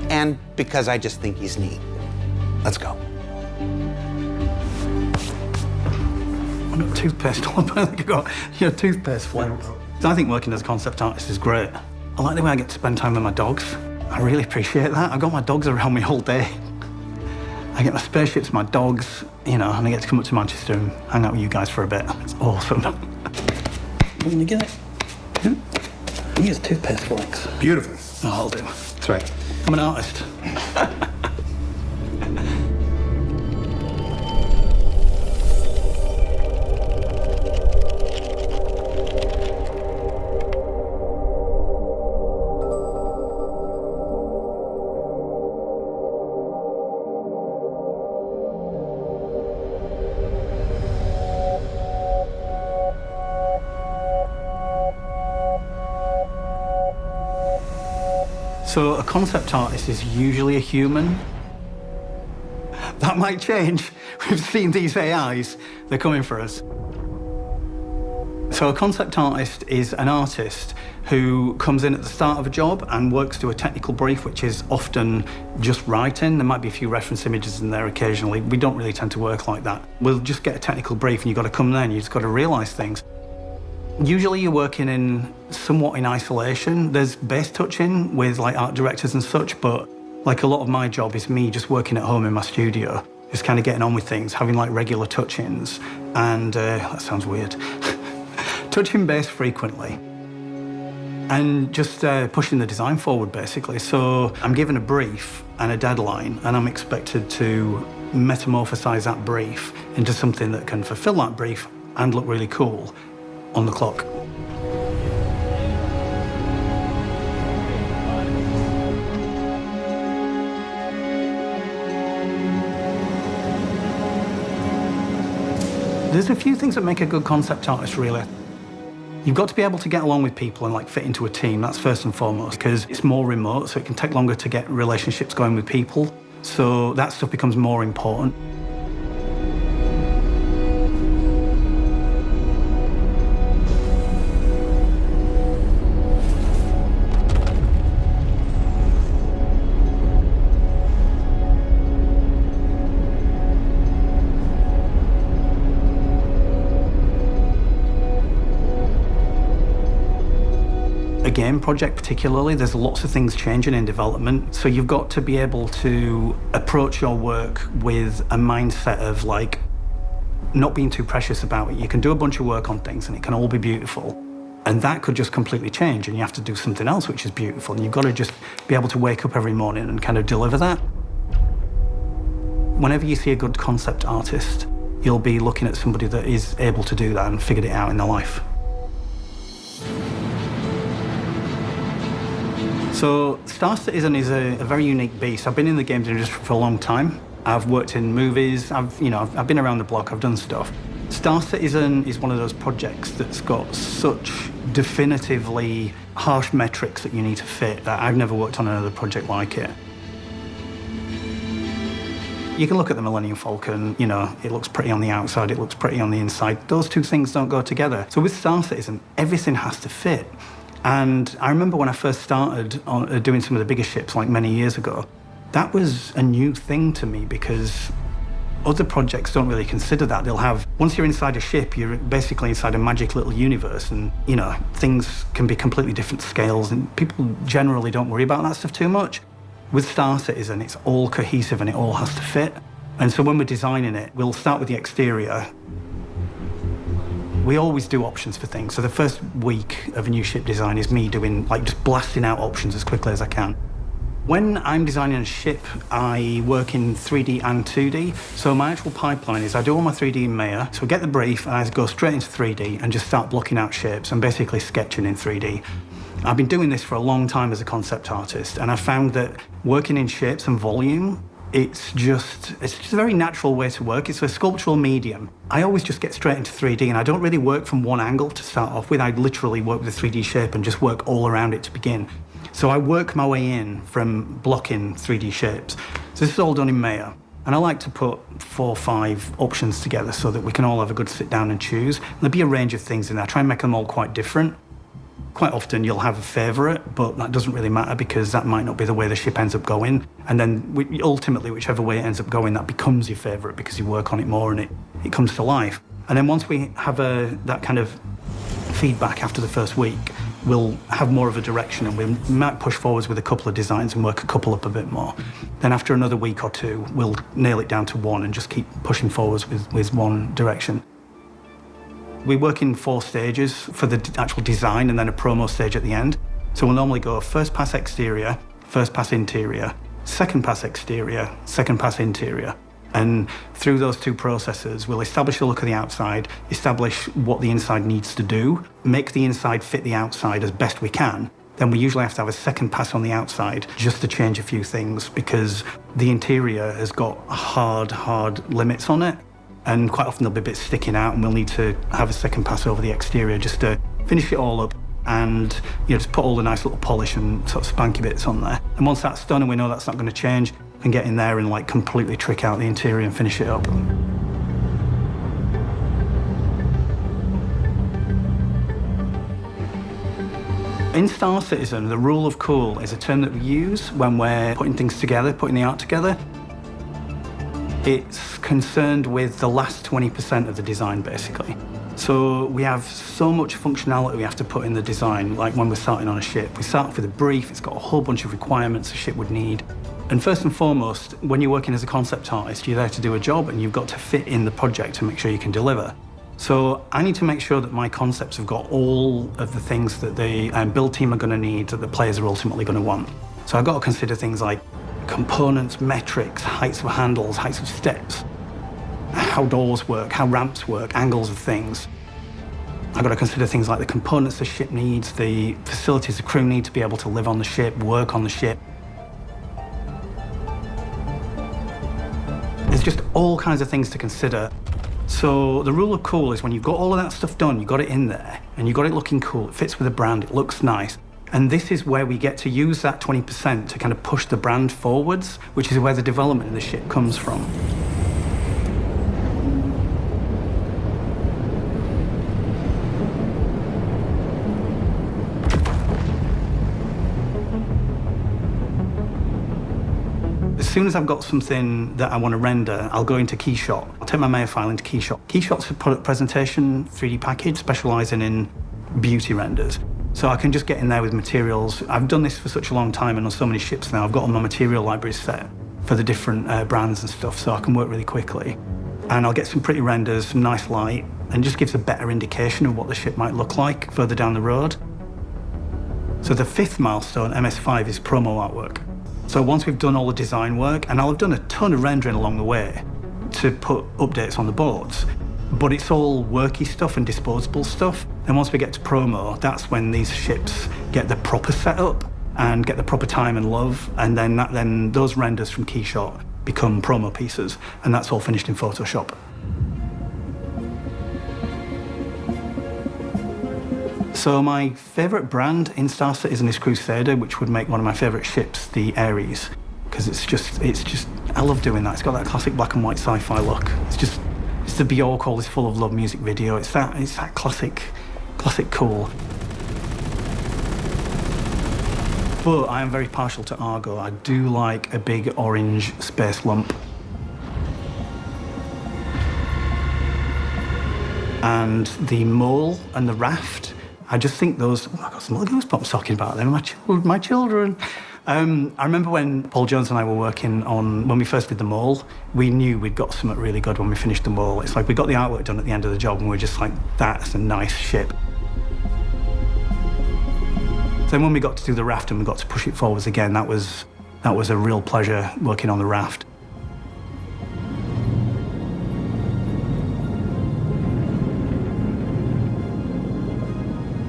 H: And because I just think he's neat. Let's go.
I: I've got toothpaste. I've got your toothpaste flakes. I think working as a concept artist is great. I like the way I get to spend time with my dogs. I really appreciate that. I've got my dogs around me all day. I get my spaceships, my dogs, you know, and I get to come up to Manchester and hang out with you guys for a bit. It's awesome. Can you get it? Here's toothpaste flakes.
D: Beautiful.
I: Oh, I'll do.
H: That's right.
I: I'm an artist. So a concept artist is usually a human. That might change. We've seen these AIs, they're coming for us. So a concept artist is an artist who comes in at the start of a job and works to a technical brief, which is often just writing. There might be a few reference images in there occasionally. We don't really tend to work like that. We'll just get a technical brief and you've got to come there and you've just got to realise things. Usually you're working somewhat in isolation. There's base touching with like art directors and such, but like a lot of my job is me just working at home in my studio, just kind of getting on with things, having like regular touch-ins, and that sounds weird. Touching base frequently, and just pushing the design forward, basically. So I'm given a brief and a deadline, and I'm expected to metamorphosize that brief into something that can fulfill that brief and look really cool on the clock. There's a few things that make a good concept artist, really. You've got to be able to get along with people and like fit into a team. That's first and foremost, because it's more remote, so it can take longer to get relationships going with people. So that stuff becomes more important. A game project particularly, there's lots of things changing in development, so you've got to be able to approach your work with a mindset of like not being too precious about it. You can do a bunch of work on things and it can all be beautiful, and that could just completely change and you have to do something else which is beautiful, and you've got to just be able to wake up every morning and kind of deliver that. Whenever you see a good concept artist, you'll be looking at somebody that is able to do that and figured it out in their life. So Star Citizen is a very unique beast. I've been in the games industry for a long time. I've worked in movies, I've been around the block, I've done stuff. Star Citizen is one of those projects that's got such definitively harsh metrics that you need to fit that I've never worked on another project like it. You can look at the Millennium Falcon, it looks pretty on the outside, it looks pretty on the inside. Those two things don't go together. So with Star Citizen, everything has to fit. And I remember when I first started doing some of the bigger ships, like many years ago, that was a new thing to me because other projects don't really consider that. They'll have, once you're inside a ship, you're basically inside a magic little universe, and, things can be completely different scales, and people generally don't worry about that stuff too much. With Star Citizen, it's all cohesive and it all has to fit. And so when we're designing it, we'll start with the exterior. We always do options for things. So the first week of a new ship design is me doing, just blasting out options as quickly as I can. When I'm designing a ship, I work in 3D and 2D. So my actual pipeline is I do all my 3D in Maya. So I get the brief and I go straight into 3D and just start blocking out shapes and basically sketching in 3D. I've been doing this for a long time as a concept artist, and I found that working in shapes and volume, it's just a very natural way to work. It's a sculptural medium. I always just get straight into 3D, and I don't really work from one angle to start off with. I literally work with a 3D shape and just work all around it to begin. So I work my way in from blocking 3D shapes. So this is all done in Maya. And I like to put 4 or 5 options together so that we can all have a good sit down and choose. And there'll be a range of things in there. I try and make them all quite different. Quite often you'll have a favourite, but that doesn't really matter because that might not be the way the ship ends up going. And then ultimately, whichever way it ends up going, that becomes your favourite because you work on it more and it comes to life. And then once we have that kind of feedback after the first week, we'll have more of a direction, and we might push forwards with a couple of designs and work a couple up a bit more. Then after another week or two, we'll nail it down to one and just keep pushing forwards with one direction. We work in 4 stages for the actual design and then a promo stage at the end. So we'll normally go first pass exterior, first pass interior, second pass exterior, second pass interior. And through those 2 processes, we'll establish the look of the outside, establish what the inside needs to do, make the inside fit the outside as best we can. Then we usually have to have a second pass on the outside just to change a few things because the interior has got hard limits on it. And quite often there'll be bits sticking out and we'll need to have a second pass over the exterior just to finish it all up, and just put all the nice little polish and sort of spanky bits on there. And once that's done and we know that's not going to change, we can get in there and like completely trick out the interior and finish it up. In Star Citizen, the rule of cool is a term that we use when we're putting things together, putting the art together. It's concerned with the last 20% of the design, basically. So we have so much functionality we have to put in the design, like when we're starting on a ship. We start off with a brief, it's got a whole bunch of requirements a ship would need. And first and foremost, when you're working as a concept artist, you're there to do a job and you've got to fit in the project to make sure you can deliver. So I need to make sure that my concepts have got all of the things that the build team are going to need, that the players are ultimately going to want. So I've got to consider things like components, metrics, heights of handles, heights of steps, how doors work, how ramps work, angles of things. I've got to consider things like the components the ship needs, the facilities the crew need to be able to live on the ship, work on the ship. There's just all kinds of things to consider. So the rule of cool is when you've got all of that stuff done, you've got it in there, and you've got it looking cool, it fits with the brand, it looks nice. And this is where we get to use that 20% to kind of push the brand forwards, which is where the development of the ship comes from. As soon as I've got something that I want to render, I'll go into Keyshot. I'll take my mail file into Keyshot. Keyshot's a product presentation 3D package specializing in beauty renders. So I can just get in there with materials. I've done this for such a long time and on so many ships now, I've got all my material libraries set for the different brands and stuff, so I can work really quickly. And I'll get some pretty renders, some nice light, and just gives a better indication of what the ship might look like further down the road. So the 5th milestone, MS5, is promo artwork. So once we've done all the design work, and I'll have done a ton of rendering along the way to put updates on the boards, but it's all worky stuff and disposable stuff. And once we get to promo, that's when these ships get the proper setup and get the proper time and love, and then those renders from Keyshot become promo pieces, and that's all finished in Photoshop. So my favourite brand in Star Citizen is Crusader, which would make one of my favourite ships the Ares, because it's just, I love doing that. It's got that classic black and white sci-fi look. It's the Bjork, all this full of love music video. It's that classic cool. But I am very partial to Argo. I do like a big orange space lump. And the mole and the raft, I just think those, I got some little goosebumps talking about them, my children. I remember when Paul Jones and I were working on, when we first did the mole, we knew we'd got something really good when we finished the mole. It's like we got the artwork done at the end of the job and we were just like, that's a nice ship. Then when we got to do the raft and we got to push it forwards again, that was a real pleasure working on the raft.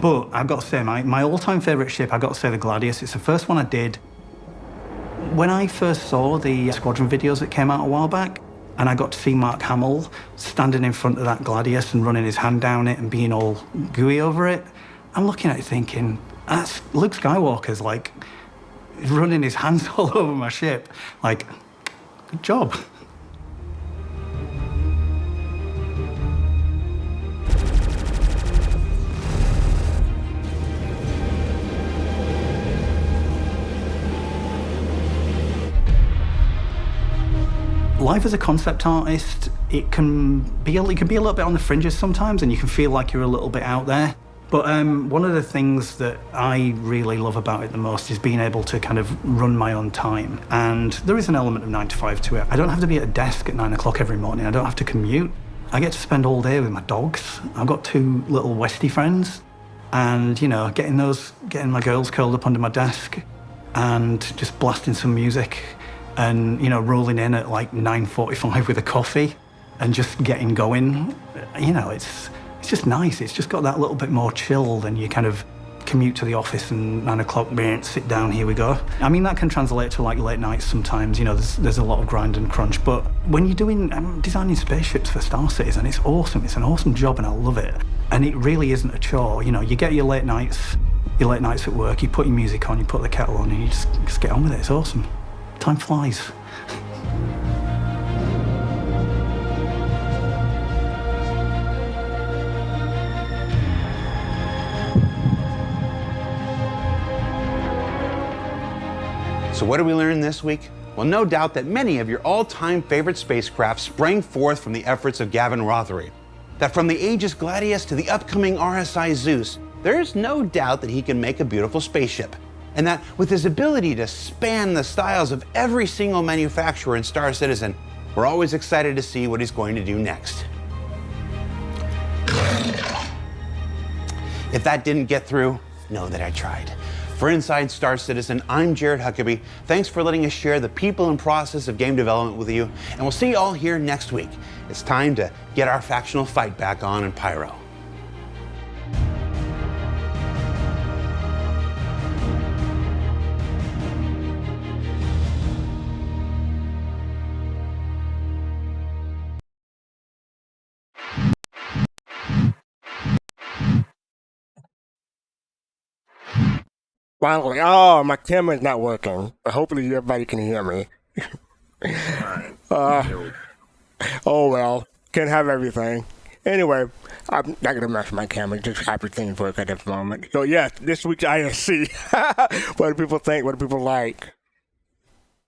I: But I've got to say, my all-time favourite ship, I've got to say the Gladius. It's the first one I did. When I first saw the Squadron videos that came out a while back, and I got to see Mark Hamill standing in front of that Gladius and running his hand down it and being all gooey over it, I'm looking at it thinking, that's Luke Skywalker's like running his hands all over my ship. Like, good job. Life as a concept artist, it can be a little bit on the fringes sometimes, and you can feel like you're a little bit out there. But one of the things that I really love about it the most is being able to kind of run my own time. And there is an element of 9 to 5 to it. I don't have to be at a desk at 9 o'clock every morning. I don't have to commute. I get to spend all day with my dogs. I've got 2 little Westie friends, and getting my girls curled up under my desk and just blasting some music. And rolling in at like 9:45 with a coffee and just getting going. It's just nice. It's just got that little bit more chill than your kind of commute to the office and 9 o'clock, sit down, here we go. I mean, that can translate to like late nights sometimes, you know, there's a lot of grind and crunch, but when you're doing, designing spaceships for Star Citizen, it's awesome, it's an awesome job and I love it. And it really isn't a chore, you know, you get your late nights at work, you put your music on, you put the kettle on and you just get on with it, it's awesome. Time flies.
H: So what did we learn this week? Well, no doubt that many of your all-time favorite spacecraft sprang forth from the efforts of Gavin Rothery. That from the Aegis Gladius to the upcoming RSI Zeus, there's no doubt that he can make a beautiful spaceship. And that with his ability to span the styles of every single manufacturer in Star Citizen, we're always excited to see what he's going to do next. If that didn't get through, know that I tried. For Inside Star Citizen, I'm Jared Huckabee. Thanks for letting us share the people and process of game development with you, and we'll see you all here next week. It's time to get our factional fight back on in Pyro.
A: Finally, oh, my camera's not working, but hopefully everybody can hear me. Oh well, can't have everything. Anyway, I'm not gonna mess with my camera, just happy things work at this moment. So yeah, this week's ISC. What do people think? What do people like?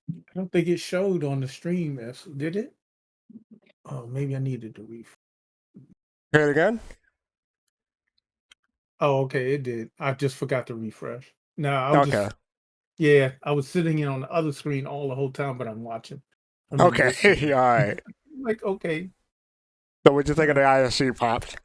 C: I don't think it showed on the stream, did it? Oh, maybe I needed to refresh.
A: Say it again?
C: Oh, okay, it did. I just forgot to refresh. No, I was sitting in on the other screen all the whole time, but I'm watching.
A: Okay, all right.
C: Like, okay.
A: So what'd you think of the ISC pops?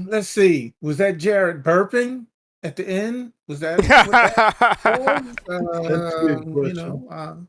C: Let's see. Was that Jared burping at the end? Was that what that was?
D: That's a good question.
C: You know,